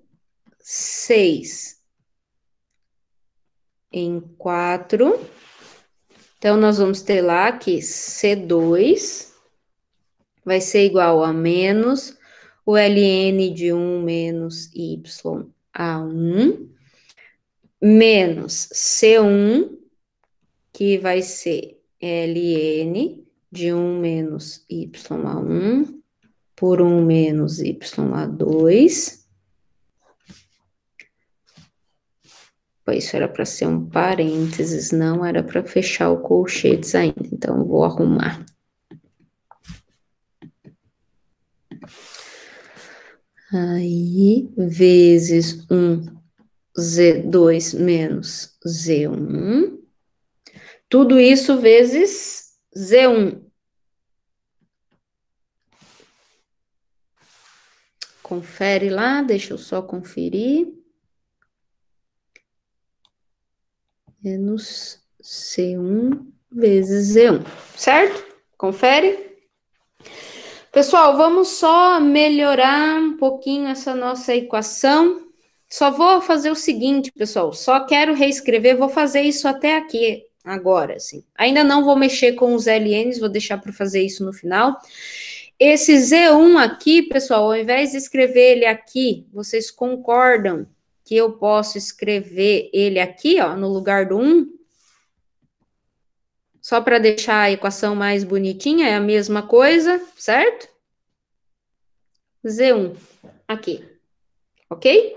6 em 4, então nós vamos ter lá que C2 vai ser igual a menos o ln de 1 menos YA1 menos C1, que vai ser ln de 1 menos YA1 por 1 menos YA2. Isso era para ser um parênteses, não era para fechar o colchetes ainda. Então, eu vou arrumar. Aí, vezes 1 Z2 menos Z1. Tudo isso vezes Z1. Confere lá, deixa eu só conferir. Menos C1 vezes Z1, certo? Confere? Pessoal, vamos só melhorar um pouquinho essa nossa equação. Só vou fazer o seguinte, pessoal, só quero reescrever, vou fazer isso até aqui, agora, assim. Ainda não vou mexer com os LNs, vou deixar para fazer isso no final. Esse Z1 aqui, pessoal, ao invés de escrever ele aqui, vocês concordam que eu posso escrever ele aqui, ó, no lugar do 1? Só para deixar a equação mais bonitinha, é a mesma coisa, certo? Z1, aqui, ok?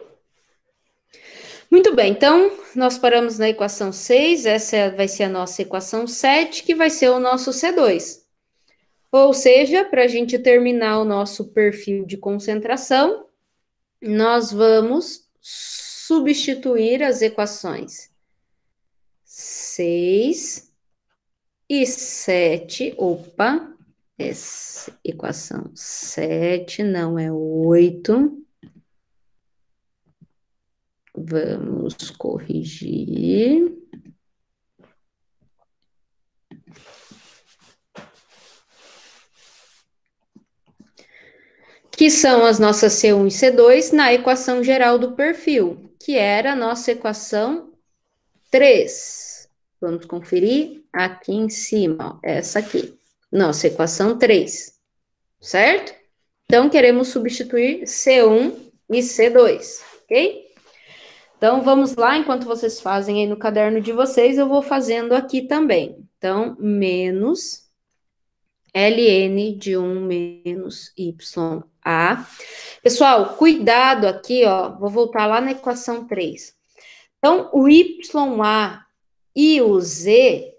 Muito bem, então, nós paramos na equação 6, essa vai ser a nossa equação 7, que vai ser o nosso C2. Ou seja, para a gente terminar o nosso perfil de concentração, nós vamos substituir as equações 6 e 7. Opa, essa equação 7 não é 8. Vamos corrigir. Que são as nossas C1 e C2 na equação geral do perfil, que era a nossa equação 3. Vamos conferir aqui em cima, ó, essa aqui, Nossa equação 3, certo? Então, queremos substituir C1 e C2, ok? Então, vamos lá, enquanto vocês fazem aí no caderno de vocês, eu vou fazendo aqui também. Então, menos ln de 1 menos YA. Pessoal, cuidado aqui, ó, vou voltar lá na equação 3. Então, o YA e o Z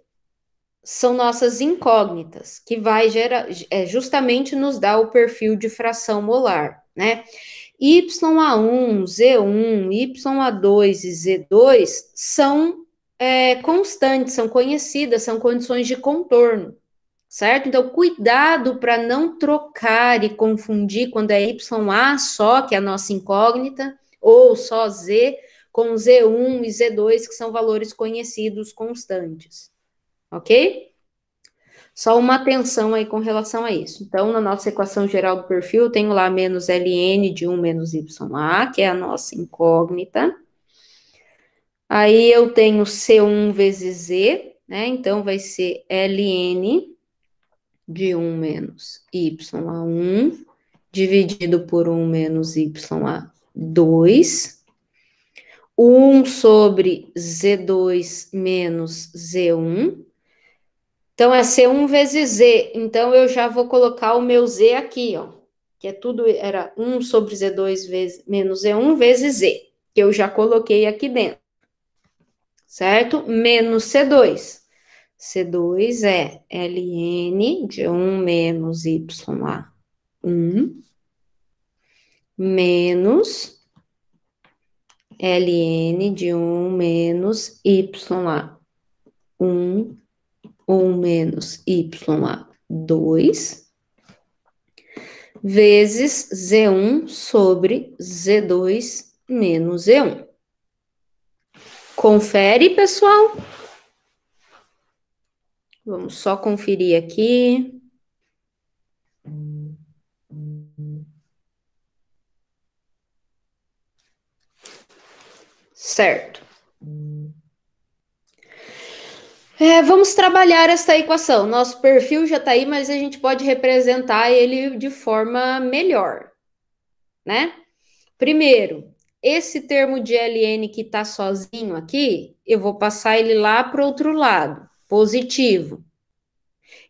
são nossas incógnitas, que vai gerar, justamente nos dar o perfil de fração molar, né? YA1, Z1, YA2 e Z2 são constantes, são conhecidas, são condições de contorno, certo? Então, cuidado para não trocar e confundir quando é YA só, que é a nossa incógnita, ou só Z, com Z1 e Z2, que são valores conhecidos constantes, ok? Só uma atenção aí com relação a isso. Então, na nossa equação geral do perfil, eu tenho lá menos Ln de 1 menos YA, que é a nossa incógnita. Aí eu tenho C1 vezes Z, né? Então, vai ser Ln de 1 menos YA1, dividido por 1 menos YA2. 1 sobre Z2 menos Z1. Então, é C1 vezes Z. Então, eu já vou colocar o meu Z aqui, ó. Que é tudo, era 1 sobre Z2 vezes, menos Z1 vezes Z. Que eu já coloquei aqui dentro. Certo? Menos C2. C2 é Ln de 1 menos YA1 menos Ln de 1 menos YA1, 1 menos YA2, vezes Z1 sobre Z2 menos Z1. Confere, pessoal? Vamos só conferir aqui. Certo. Vamos trabalhar essa equação. Nosso perfil já está aí, mas a gente pode representar ele de forma melhor, né? Primeiro, esse termo de Ln que está sozinho aqui, eu vou passar ele lá para o outro lado, positivo.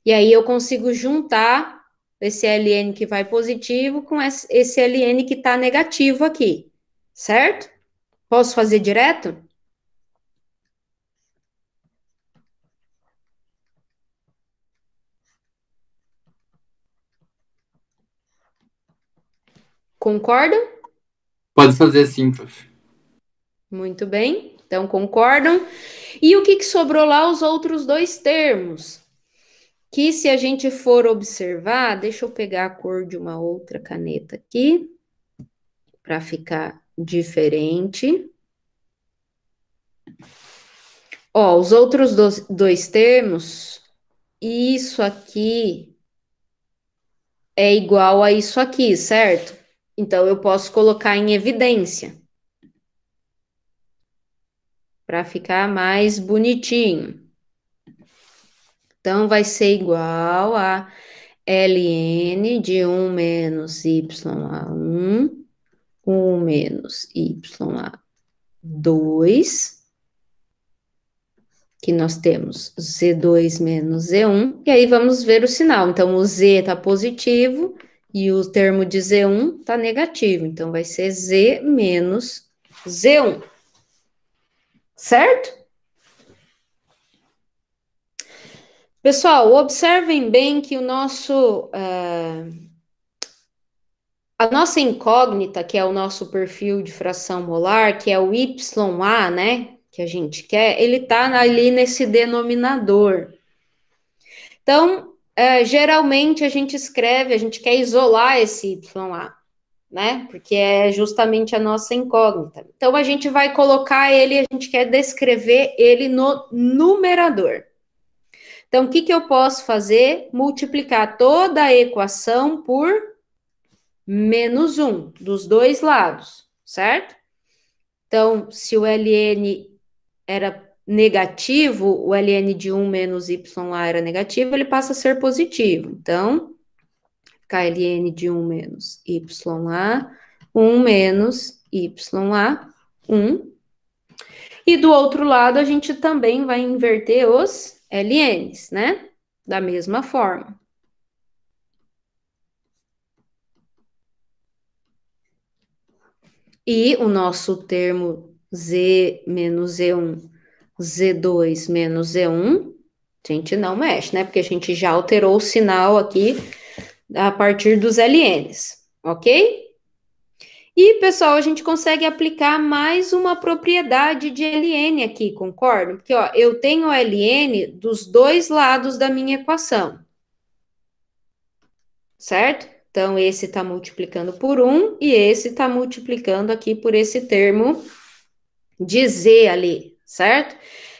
E aí eu consigo juntar esse Ln que vai positivo com esse Ln que está negativo aqui, certo? Posso fazer direto? Concordam? Pode fazer sim, prof. Muito bem, então concordam. E o que sobrou lá, os outros dois termos? Que se a gente for observar, deixa eu pegar a cor de uma outra caneta aqui, para ficar diferente. Ó, os outros dois termos, isso aqui é igual a isso aqui, certo? Então, eu posso colocar em evidência. Para ficar mais bonitinho. Então, vai ser igual a Ln de 1 menos YA1, 1 menos YA2, que nós temos Z2 menos Z1, e aí vamos ver o sinal. Então, o Z está positivo e o termo de Z1 está negativo. Então, vai ser Z menos Z1. Certo? Pessoal, observem bem que a nossa incógnita, que é o nosso perfil de fração molar, que é o YA, né, que a gente quer, ele está ali nesse denominador. Então, geralmente a gente quer isolar esse YA, né, porque é justamente a nossa incógnita. Então, a gente vai colocar ele, a gente quer descrever ele no numerador. Então, o que eu posso fazer? Multiplicar toda a equação por menos 1, dos dois lados, certo? Então, se o Ln era negativo, o ln de 1 menos YA era negativo, ele passa a ser positivo. Então, KLN de 1 menos YA, 1 menos YA, 1. E do outro lado, a gente também vai inverter os LNs, né? Da mesma forma. E o nosso termo Z menos Z1, Z2 menos Z1, a gente não mexe, né? Porque a gente já alterou o sinal aqui a partir dos LNs, ok? E, pessoal, a gente consegue aplicar mais uma propriedade de LN aqui, concordam? Porque, ó, eu tenho LN dos dois lados da minha equação, certo? Então, esse está multiplicando por 1 e esse está multiplicando aqui por esse termo de Z ali, certo?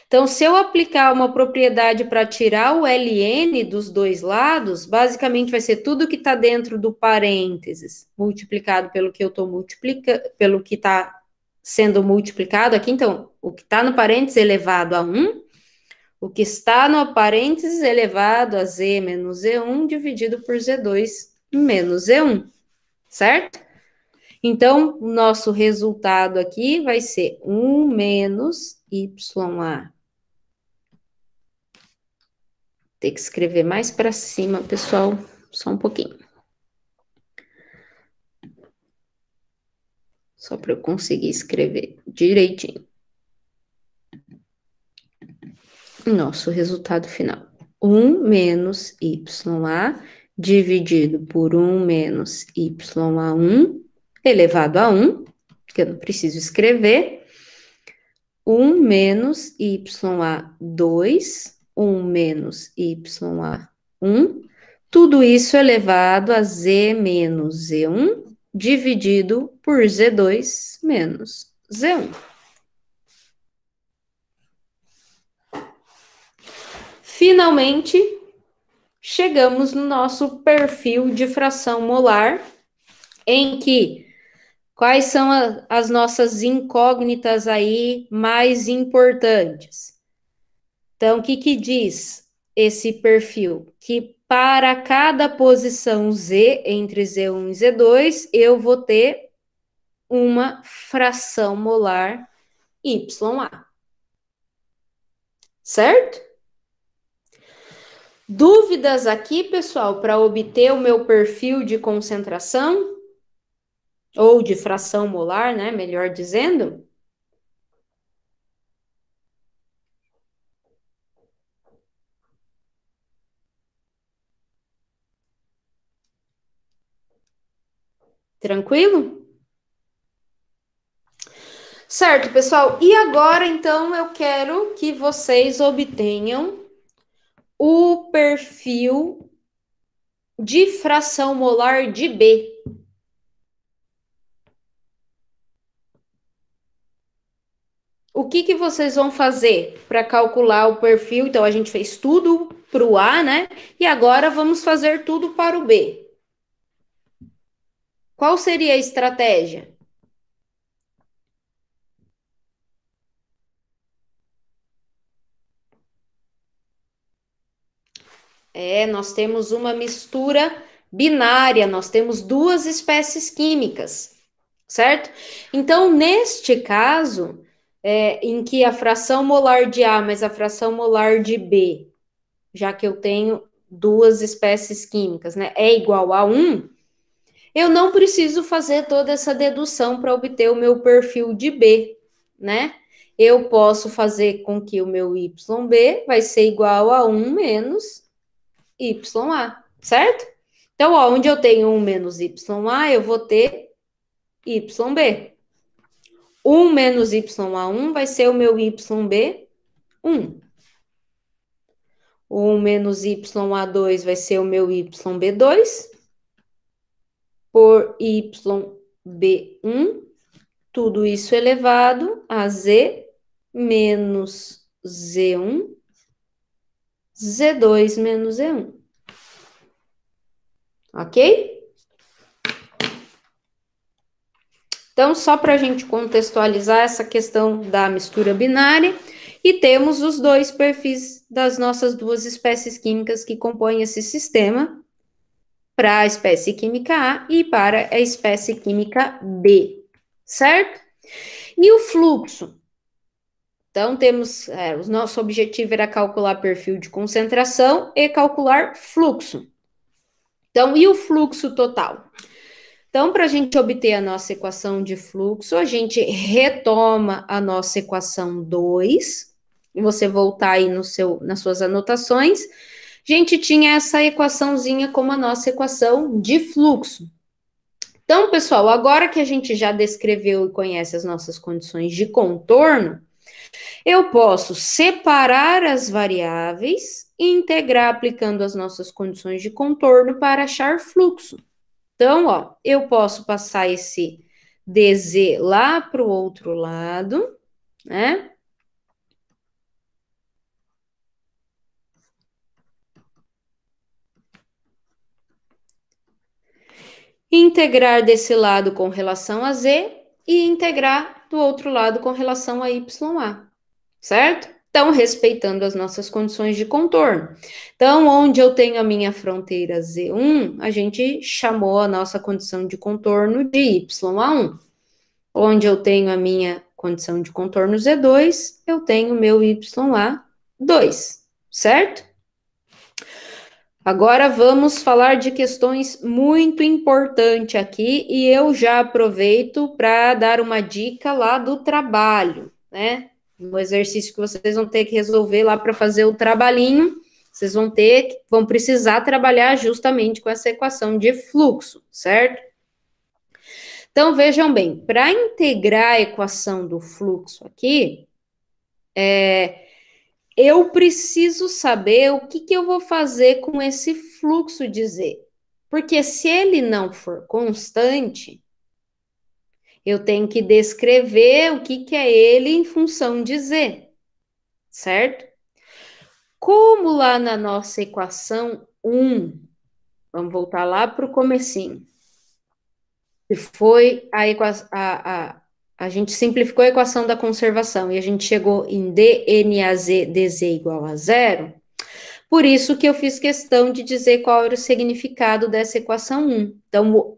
Então, se eu aplicar uma propriedade para tirar o ln dos dois lados, basicamente vai ser tudo que está dentro do parênteses multiplicado pelo que eu estou multiplicando, pelo que está sendo multiplicado aqui. Então, o que está no parênteses elevado a 1, o que está no parênteses elevado a z menos z1 dividido por z2 menos z1, certo? Então, o nosso resultado aqui vai ser 1 menos YA. Tem que escrever mais para cima, pessoal, só um pouquinho. Só para eu conseguir escrever direitinho. Nosso resultado final. 1 menos YA dividido por 1 menos YA1 elevado a 1, que eu não preciso escrever. 1 menos YA2, 1 menos YA1, tudo isso elevado a Z menos Z1, dividido por Z2 menos Z1. Finalmente, chegamos no nosso perfil de fração molar, em que quais são as nossas incógnitas aí mais importantes? Então, o que que diz esse perfil? Que para cada posição Z, entre Z1 e Z2, eu vou ter uma fração molar YA. Certo? Dúvidas aqui, pessoal, para obter o meu perfil de concentração? Ou de fração molar, né? Melhor dizendo. Tranquilo? Certo, pessoal. E agora, então, eu quero que vocês obtenham o perfil de fração molar de B. O que que vocês vão fazer para calcular o perfil? Então, a gente fez tudo para o A, né? E agora vamos fazer tudo para o B. Qual seria a estratégia? Nós temos uma mistura binária, nós temos duas espécies químicas, certo? Então, neste caso, em que a fração molar de A mais a fração molar de B, já que eu tenho duas espécies químicas, né, é igual a 1, eu não preciso fazer toda essa dedução para obter o meu perfil de B, né? Eu posso fazer com que o meu YB vai ser igual a 1 menos YA, certo? Então, ó, onde eu tenho 1 menos YA, eu vou ter YB. 1 menos YA1 vai ser o meu YB1. 1 menos YA2 vai ser o meu YB2. Por YB1, tudo isso elevado a Z menos Z1, Z2 menos Z1. Ok? Então, só para a gente contextualizar essa questão da mistura binária, E temos os dois perfis das nossas duas espécies químicas que compõem esse sistema, para a espécie química A e para a espécie química B, certo? E o fluxo? Então, temos, o nosso objetivo era calcular perfil de concentração e calcular fluxo. Então, e o fluxo total? Então, para a gente obter a nossa equação de fluxo, a gente retoma a nossa equação 2, e você voltar aí nas suas anotações, a gente tinha essa equaçãozinha como a nossa equação de fluxo. Então, pessoal, agora que a gente já descreveu e conhece as nossas condições de contorno, eu posso separar as variáveis e integrar aplicando as nossas condições de contorno para achar fluxo. Então, ó, eu posso passar esse dz lá para o outro lado, né? Integrar desse lado com relação a z e integrar do outro lado com relação a YA, certo? Então, respeitando as nossas condições de contorno. Então, onde eu tenho a minha fronteira Z1, a gente chamou a nossa condição de contorno de YA1. Onde eu tenho a minha condição de contorno Z2, eu tenho meu YA2, certo? Agora vamos falar de questões muito importantes aqui e eu já aproveito para dar uma dica lá do trabalho, né? No exercício que vocês vão ter que resolver lá para fazer o trabalhinho, vocês vão precisar trabalhar justamente com essa equação de fluxo, certo? Então, vejam bem, para integrar a equação do fluxo aqui, eu preciso saber o que eu vou fazer com esse fluxo de Z. Porque se ele não for constante, eu tenho que descrever o que é ele em função de Z, certo? Como lá na nossa equação 1, vamos voltar lá para o comecinho, que foi a gente simplificou a equação da conservação e a gente chegou em dNAZ dz igual a zero. Por isso que eu fiz questão de dizer qual era o significado dessa equação 1. Então,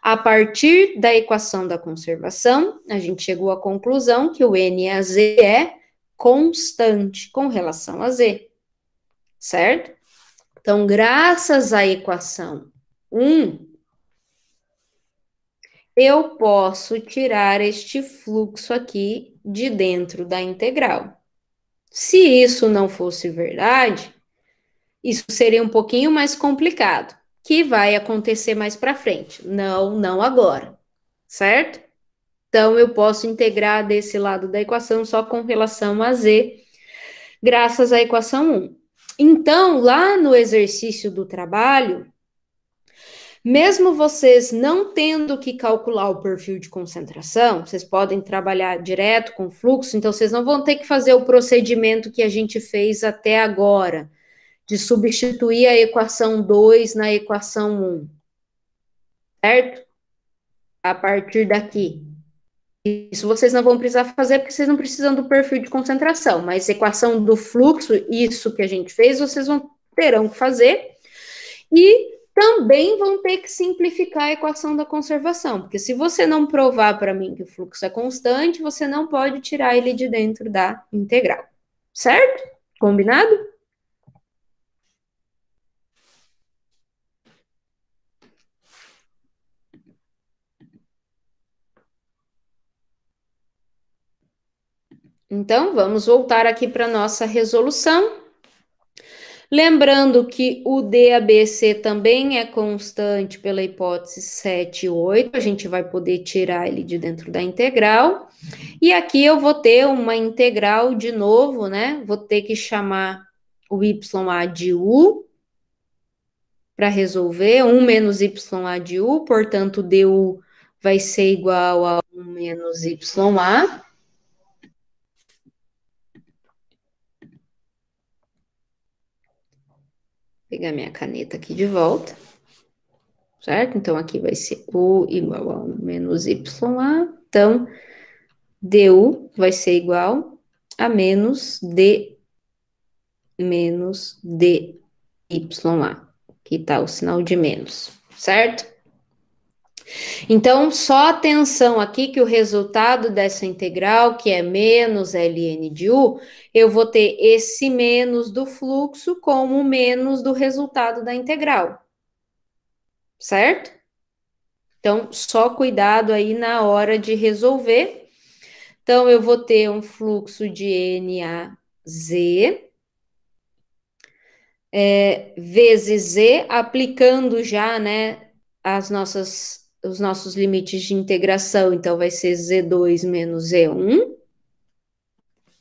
a partir da equação da conservação, a gente chegou à conclusão que o NAZ é constante com relação a Z, certo? Então, graças à equação 1, eu posso tirar este fluxo aqui de dentro da integral. Se isso não fosse verdade, isso seria um pouquinho mais complicado, que vai acontecer mais para frente. Não agora, certo? Então, eu posso integrar desse lado da equação só com relação a z, graças à equação 1. Então, lá no exercício do trabalho, mesmo vocês não tendo que calcular o perfil de concentração, vocês podem trabalhar direto com fluxo, então vocês não vão ter que fazer o procedimento que a gente fez até agora, de substituir a equação 2 na equação 1, certo? A partir daqui. Isso vocês não vão precisar fazer, porque vocês não precisam do perfil de concentração, mas equação do fluxo, isso que a gente fez, vocês terão que fazer, e também vão ter que simplificar a equação da conservação, porque se você não provar para mim que o fluxo é constante, você não pode tirar ele de dentro da integral, certo? Combinado? Então, vamos voltar aqui para a nossa resolução. Lembrando que o DABC também é constante pela hipótese 7 e 8, a gente vai poder tirar ele de dentro da integral. E aqui eu vou ter uma integral de novo, né? Vou ter que chamar o YA de U para resolver, 1 menos YA de U, portanto, DU vai ser igual a 1 menos YA. Pegar minha caneta aqui de volta, certo? Então, aqui vai ser U igual a 1 menos YA. Então, DU vai ser igual a menos dy. Aqui está o sinal de menos, certo? Então, só atenção aqui que o resultado dessa integral, que é menos ln de u, eu vou ter esse menos do fluxo como menos do resultado da integral, certo? Então, só cuidado aí na hora de resolver. Então, eu vou ter um fluxo de NaZ vezes Z, aplicando já, né, os nossos limites de integração. Então, vai ser Z2 menos Z1,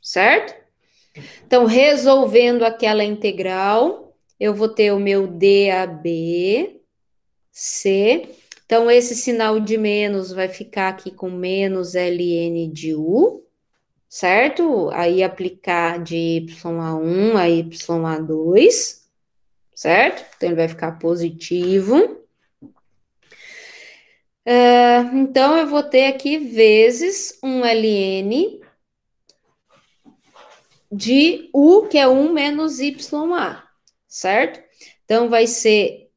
certo? Então, resolvendo aquela integral, eu vou ter o meu DAB, C. Então, esse sinal de menos vai ficar aqui com menos ln de U, certo? Aí aplicar de y1 a y2, certo? Então, ele vai ficar positivo. Então, eu vou ter aqui vezes um ln de U, que é 1 menos YA, certo? Então, vai ser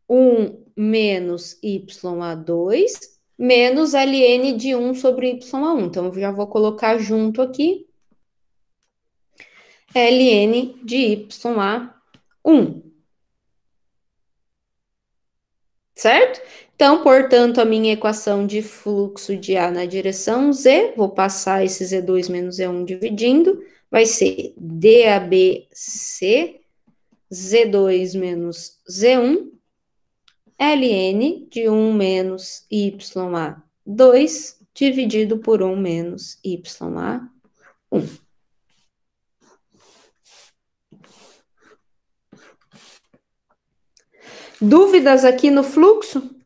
1 menos YA2 menos ln de 1 sobre YA1. Então, eu já vou colocar junto aqui ln de YA1. Certo? Então, portanto, a minha equação de fluxo de A na direção Z, vou passar esse Z2 menos Z1 dividindo, vai ser DABC Z2 menos Z1 ln de 1 menos YA2 dividido por 1 menos YA1. Dúvidas aqui no fluxo?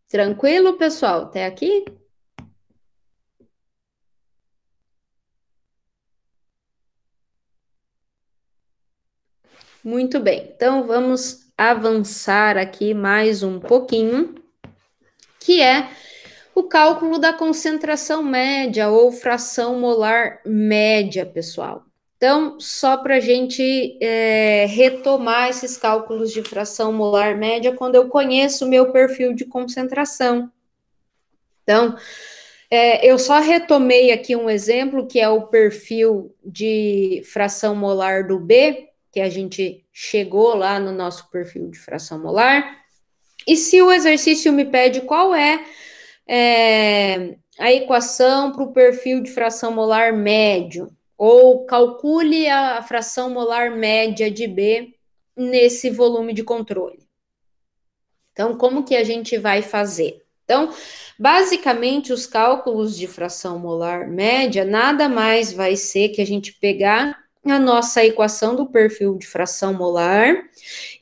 Tranquilo, pessoal? Até aqui? Muito bem. Então, vamos avançar aqui mais um pouquinho, que é o cálculo da concentração média ou fração molar média, pessoal. Então, só para a gente retomar esses cálculos de fração molar média quando eu conheço o meu perfil de concentração. Então, eu só retomei aqui um exemplo, que é o perfil de fração molar do B, que a gente chegou lá no nosso perfil de fração molar. E se o exercício me pede qual é a equação para o perfil de fração molar médio, ou calcule a fração molar média de B nesse volume de controle. Então, como que a gente vai fazer? Então, basicamente, os cálculos de fração molar média nada mais vai ser que a gente pegar a nossa equação do perfil de fração molar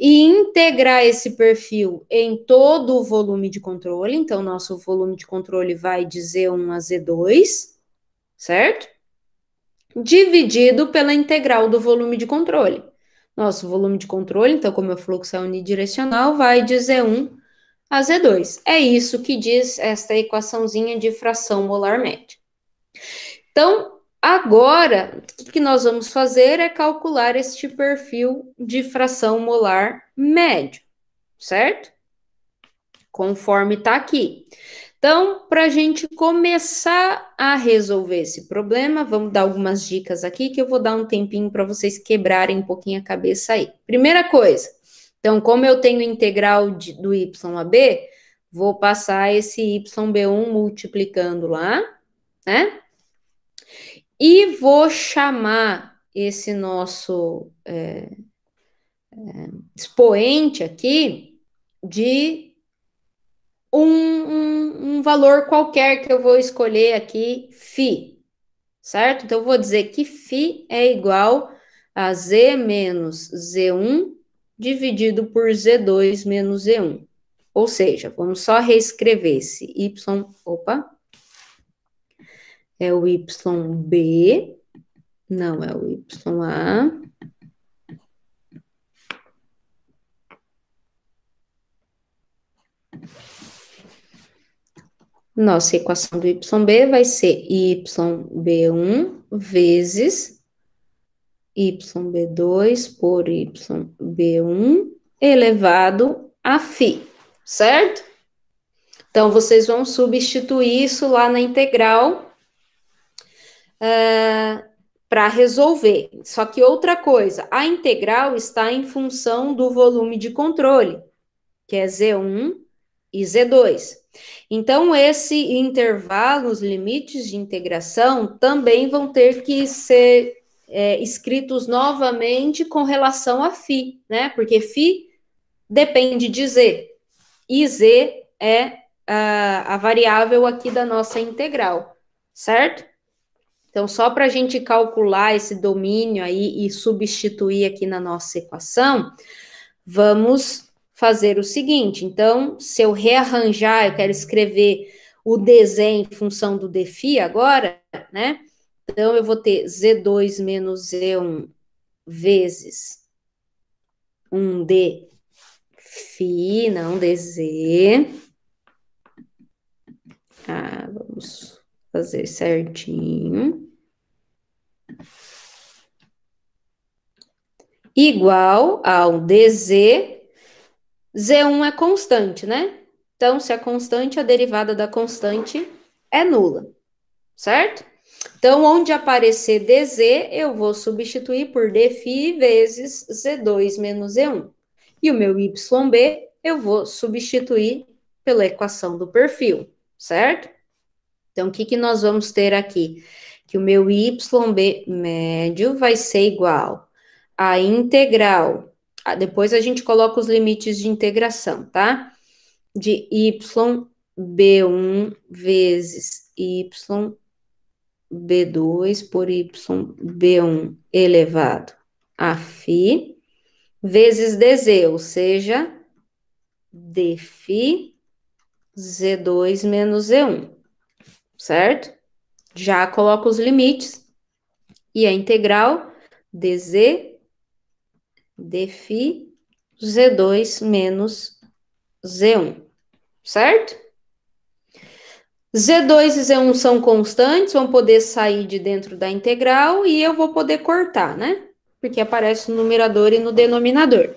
e integrar esse perfil em todo o volume de controle. Então, nosso volume de controle vai de Z1 a Z2, certo? Dividido pela integral do volume de controle. Nosso volume de controle, então, como o fluxo é unidirecional, vai de Z1 a Z2. É isso que diz esta equaçãozinha de fração molar média. Então, agora, o que nós vamos fazer é calcular este perfil de fração molar médio, certo? Conforme está aqui. Então, para a gente começar a resolver esse problema, vamos dar algumas dicas aqui que eu vou dar um tempinho para vocês quebrarem um pouquinho a cabeça aí. Primeira coisa, então, como eu tenho integral do y a b, vou passar esse yb1 multiplicando lá, né? E vou chamar esse nosso expoente aqui de um valor qualquer que eu vou escolher aqui, φ, certo? Então, eu vou dizer que φ é igual a z menos z1 dividido por z2 menos z1. Ou seja, vamos só reescrever esse y, é o yb, não é o ya. Nossa equação do YB vai ser YB1 vezes YB2 por YB1 elevado a φ, certo? Então, vocês vão substituir isso lá na integral para resolver. Só que outra coisa, a integral está em função do volume de controle, que é Z1 e Z2. Então, esse intervalo, os limites de integração, também vão ter que ser escritos novamente com relação a φ, né? Porque φ depende de Z, e Z é a variável aqui da nossa integral, certo? Então, só para a gente calcular esse domínio aí e substituir aqui na nossa equação, vamos fazer o seguinte. Então, se eu rearranjar, eu quero escrever o dz em função do dφ agora, né? Então, eu vou ter Z2 menos Z1 vezes 1d φ, não dz. Vamos fazer certinho. Igual ao dz. Z1 é constante, né? Então, se é constante, a derivada da constante é nula, certo? Então, onde aparecer dz, eu vou substituir por dφ vezes Z2 menos Z1. E o meu YB, eu vou substituir pela equação do perfil, certo? Então, o que nós vamos ter aqui? Que o meu YB médio vai ser igual a integral. Depois a gente coloca os limites de integração, tá? De YB1 vezes YB2 por YB1 elevado a φ, vezes dz, ou seja, dφ Z2 menos Z1, certo? Já coloco os limites e a integral dz dφ Z2 menos Z1, certo? Z2 e Z1 são constantes, vão poder sair de dentro da integral e eu vou poder cortar, né? Porque aparece no numerador e no denominador.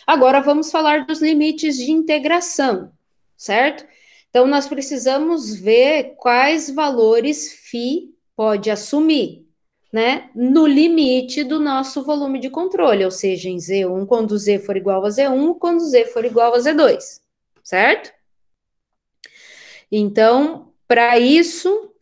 Agora vamos falar dos limites de integração, certo? Então, nós precisamos ver quais valores φ pode assumir, né? No limite do nosso volume de controle, ou seja, em Z1, quando Z for igual a Z1, quando Z for igual a Z2, certo? Então, para isso,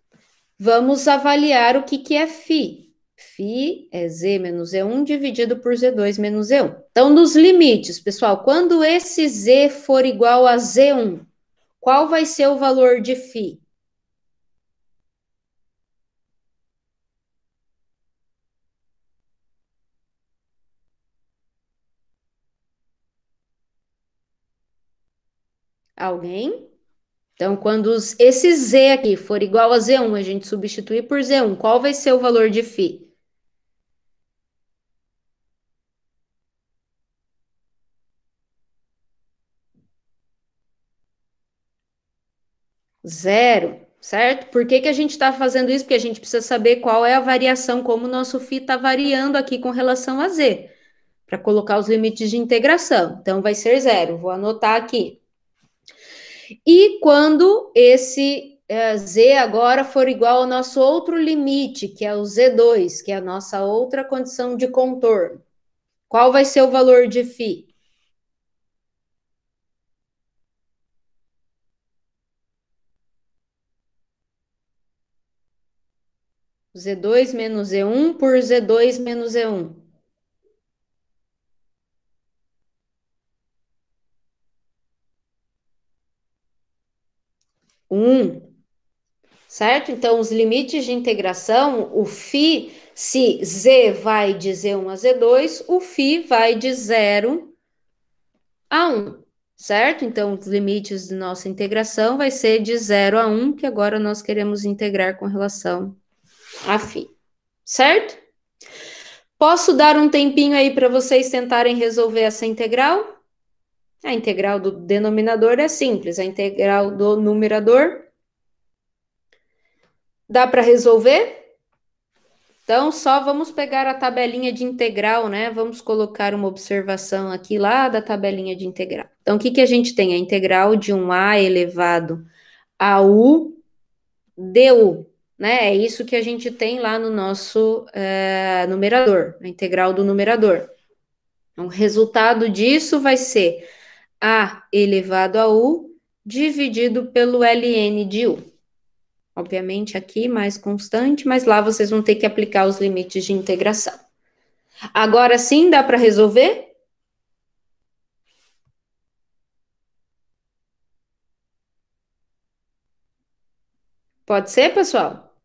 vamos avaliar o que é φ. Φ é Z menos Z1 dividido por Z2 menos Z1. Então, nos limites, pessoal, quando esse Z for igual a Z1, qual vai ser o valor de φ? Alguém? Então, quando esse Z aqui for igual a Z1, a gente substituir por Z1, qual vai ser o valor de φ? Zero, certo? Por que a gente está fazendo isso? Porque a gente precisa saber qual é a variação, como o nosso φ está variando aqui com relação a Z, para colocar os limites de integração. Então, vai ser zero, vou anotar aqui. E quando esse Z agora for igual ao nosso outro limite, que é o Z2, que é a nossa outra condição de contorno, qual vai ser o valor de φ? Z2 menos Z1 por Z2 menos Z1. 1, certo? Então, os limites de integração, o φ, se Z vai de Z1 a Z2, o φ vai de 0 a 1, certo? Então, os limites de nossa integração vai ser de 0 a 1, que agora nós queremos integrar com relação a φ, certo? Posso dar um tempinho aí para vocês tentarem resolver essa integral? A integral do denominador é simples, a integral do numerador Dá para resolver? Então, só vamos pegar a tabelinha de integral, né? Vamos colocar uma observação aqui lá da tabelinha de integral. Então, o que que a gente tem? A integral de um a elevado a u du, né? É isso que a gente tem lá no nosso numerador, a integral do numerador. O resultado disso vai ser a elevado a u dividido pelo ln de u. Obviamente aqui mais constante, mas lá vocês vão ter que aplicar os limites de integração. Agora sim, dá para resolver? Pode ser, pessoal?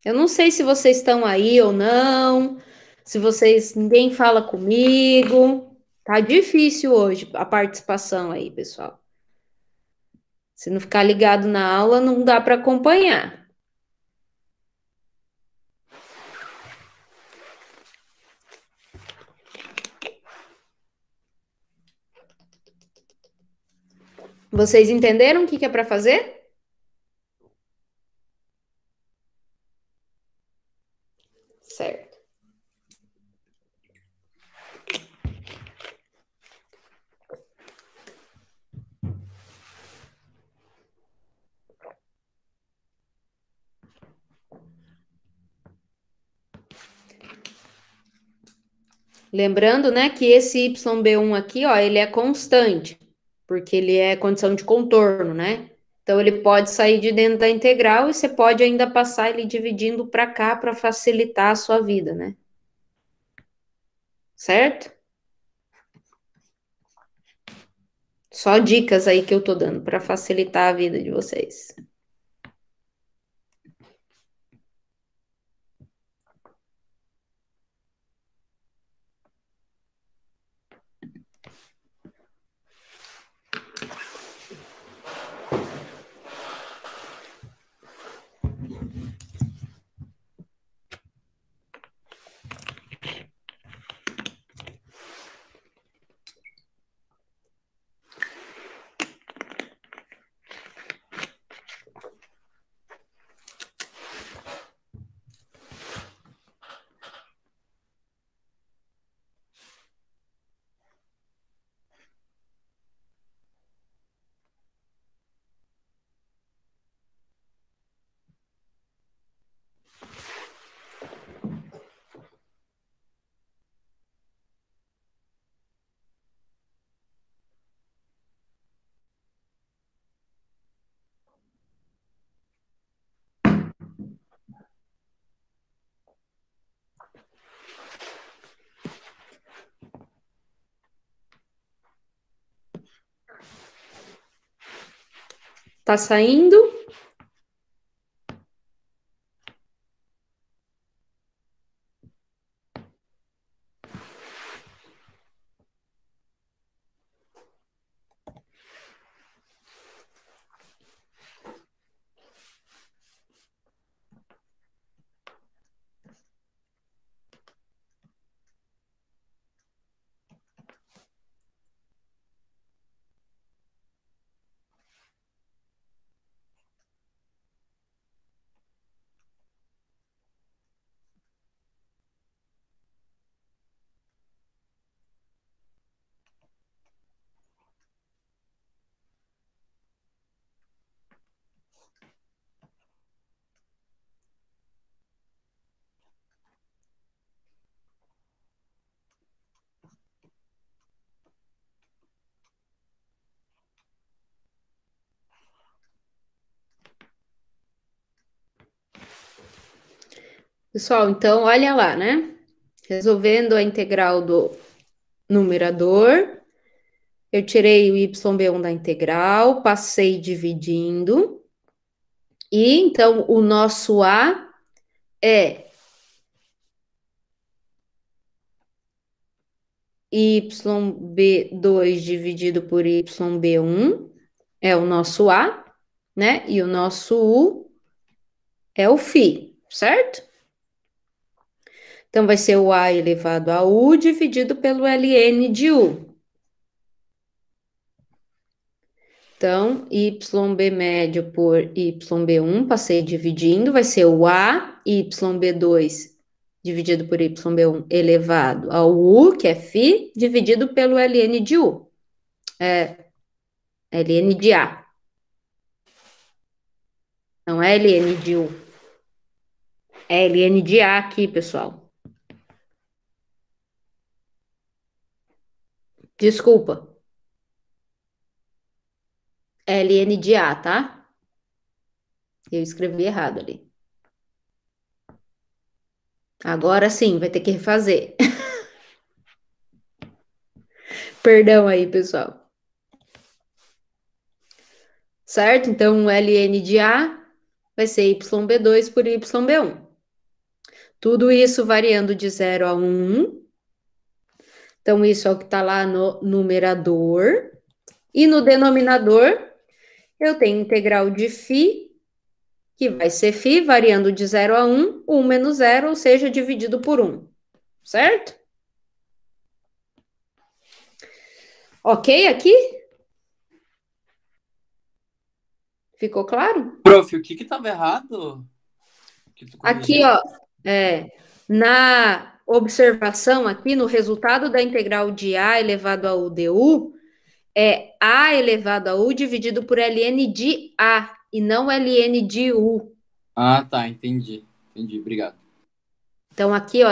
Eu não sei se vocês estão aí ou não, se vocês, ninguém fala comigo. Tá difícil hoje a participação aí, pessoal. Se não ficar ligado na aula, não dá para acompanhar. Vocês entenderam o que é para fazer? Certo. Lembrando, né, que esse YB1 aqui, ó, ele é constante, porque ele é condição de contorno, né? Então, ele pode sair de dentro da integral e você pode ainda passar ele dividindo para cá para facilitar a sua vida, né? Certo? Só dicas aí que eu tô dando para facilitar a vida de vocês. Tá saindo? Pessoal, então olha lá, né? Resolvendo a integral do numerador, eu tirei o YB1 da integral, passei dividindo, e então o nosso A é YB2 dividido por YB1, é o nosso A, né? E o nosso U é o φ, certo? Então, vai ser o A elevado a U dividido pelo ln de U. Então, YB médio por YB1, passei dividindo, vai ser o A, YB2 dividido por YB1 elevado ao U, que é φ, dividido pelo ln de U. Ln de A. Não é ln de U. É ln de A aqui, pessoal. Desculpa. ln de A, tá? Eu escrevi errado ali. Agora sim, vai ter que refazer. Perdão aí, pessoal. Certo? Então, ln de A vai ser YB2 por YB1. Tudo isso variando de 0 a 1. Então, isso é o que está lá no numerador. E no denominador, eu tenho integral de φ, que vai ser φ, variando de 0 a 1, 1 menos 0, ou seja, dividido por 1. Certo? Ok aqui? Ficou claro? Prof, o que estava errado? Aqui, ó, na observação aqui, no resultado da integral de A elevado a U du, é A elevado a U dividido por ln de A, e não ln de U. Ah, tá, entendi. Entendi, obrigado. Então, aqui, ó,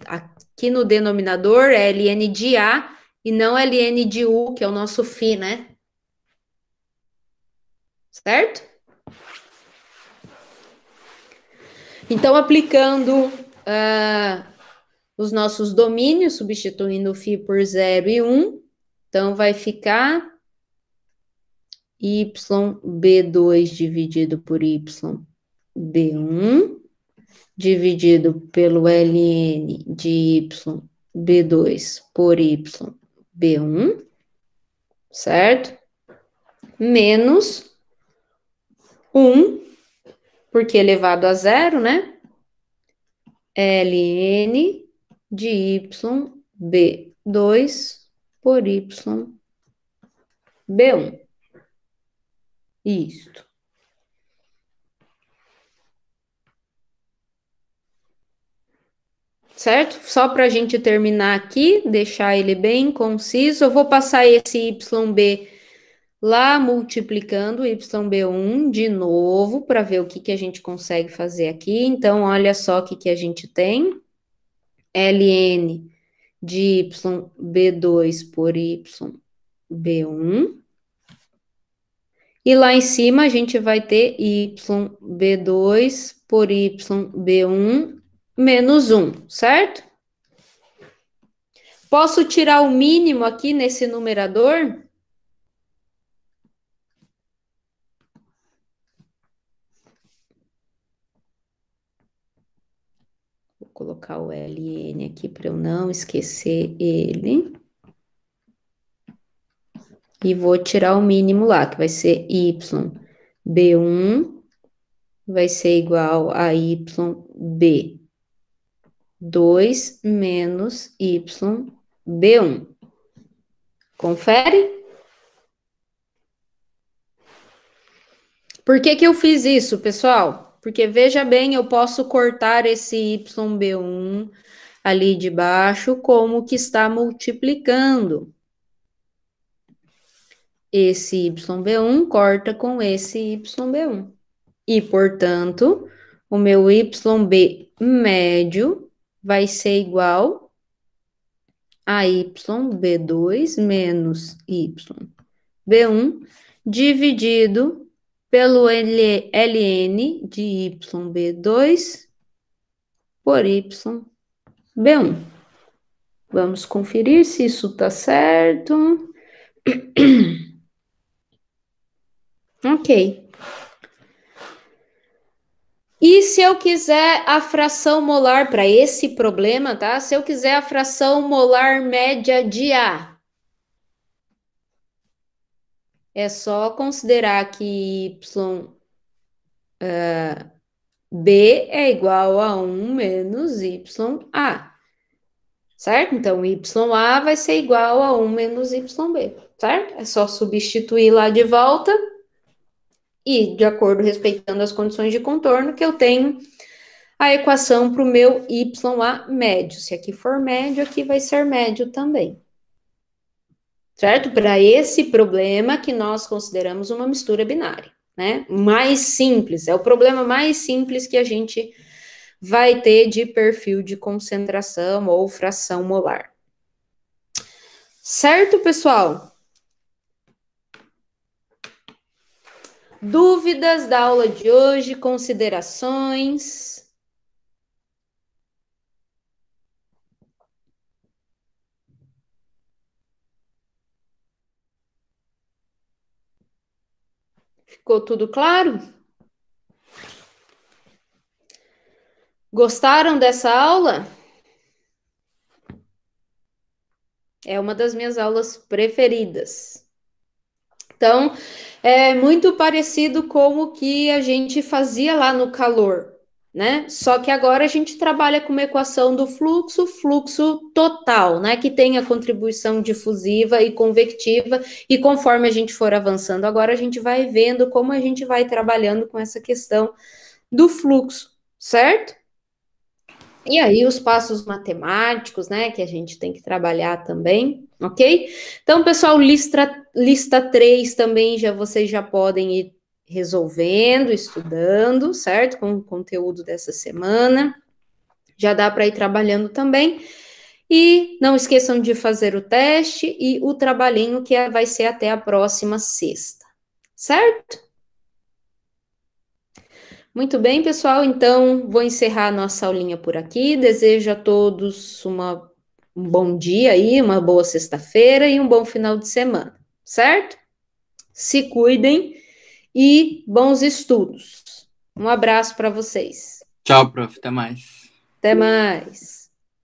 aqui no denominador é ln de A e não ln de U, que é o nosso φ, né? Certo? Então, aplicando os nossos domínios, substituindo φ por 0 e 1, então vai ficar YB2 dividido por YB1, dividido pelo ln de YB2 por YB1, certo? Menos 1, porque elevado a 0, né? ln de YB2 por YB1. Isto. Certo? Só para a gente terminar aqui, deixar ele bem conciso, eu vou passar esse YB lá multiplicando YB1 de novo, para ver o que a gente consegue fazer aqui. Então, olha só o que a gente tem. ln de YB2 por YB1. E lá em cima a gente vai ter YB2 por YB1 menos 1, certo? Posso tirar o mínimo aqui nesse numerador? Vou colocar o ln aqui para eu não esquecer ele. E vou tirar o mínimo lá, que vai ser YB1 vai ser igual a YB2 menos YB1. Confere? Por que eu fiz isso, pessoal? Porque, veja bem, eu posso cortar esse YB1 ali de baixo como que está multiplicando. Esse YB1 corta com esse YB1. E, portanto, o meu YB médio vai ser igual a YB2 menos YB1 dividido pelo ln de YB2 por YB1. Vamos conferir se isso está certo. Ok. E se eu quiser a fração molar para esse problema, tá? Se eu quiser a fração molar média de A, é só considerar que B é igual a 1 menos YA, certo? Então, YA vai ser igual a 1 menos YB, certo? É só substituir lá de volta e, de acordo, respeitando as condições de contorno, que eu tenho a equação para o meu YA médio. Se aqui for médio, aqui vai ser médio também. Certo? Para esse problema que nós consideramos uma mistura binária, né? Mais simples, é o problema mais simples que a gente vai ter de perfil de concentração ou fração molar. Certo, pessoal? Dúvidas da aula de hoje, considerações? Ficou tudo claro? Gostaram dessa aula? É uma das minhas aulas preferidas. Então, é muito parecido com o que a gente fazia lá no calor, né? Só que agora a gente trabalha com uma equação do fluxo, fluxo total, né? Que tem a contribuição difusiva e convectiva, e conforme a gente for avançando agora, a gente vai vendo como a gente vai trabalhando com essa questão do fluxo, certo? E aí os passos matemáticos, né, que a gente tem que trabalhar também, ok? Então, pessoal, lista 3 também vocês já podem ir resolvendo, estudando, certo? Com o conteúdo dessa semana. Já dá para ir trabalhando também. E não esqueçam de fazer o teste e o trabalhinho que vai ser até a próxima sexta, certo? Muito bem, pessoal, então vou encerrar a nossa aulinha por aqui. Desejo a todos um bom dia aí, uma boa sexta-feira e um bom final de semana, certo? Se cuidem e bons estudos. Um abraço para vocês. Tchau, prof. Até mais. Até mais.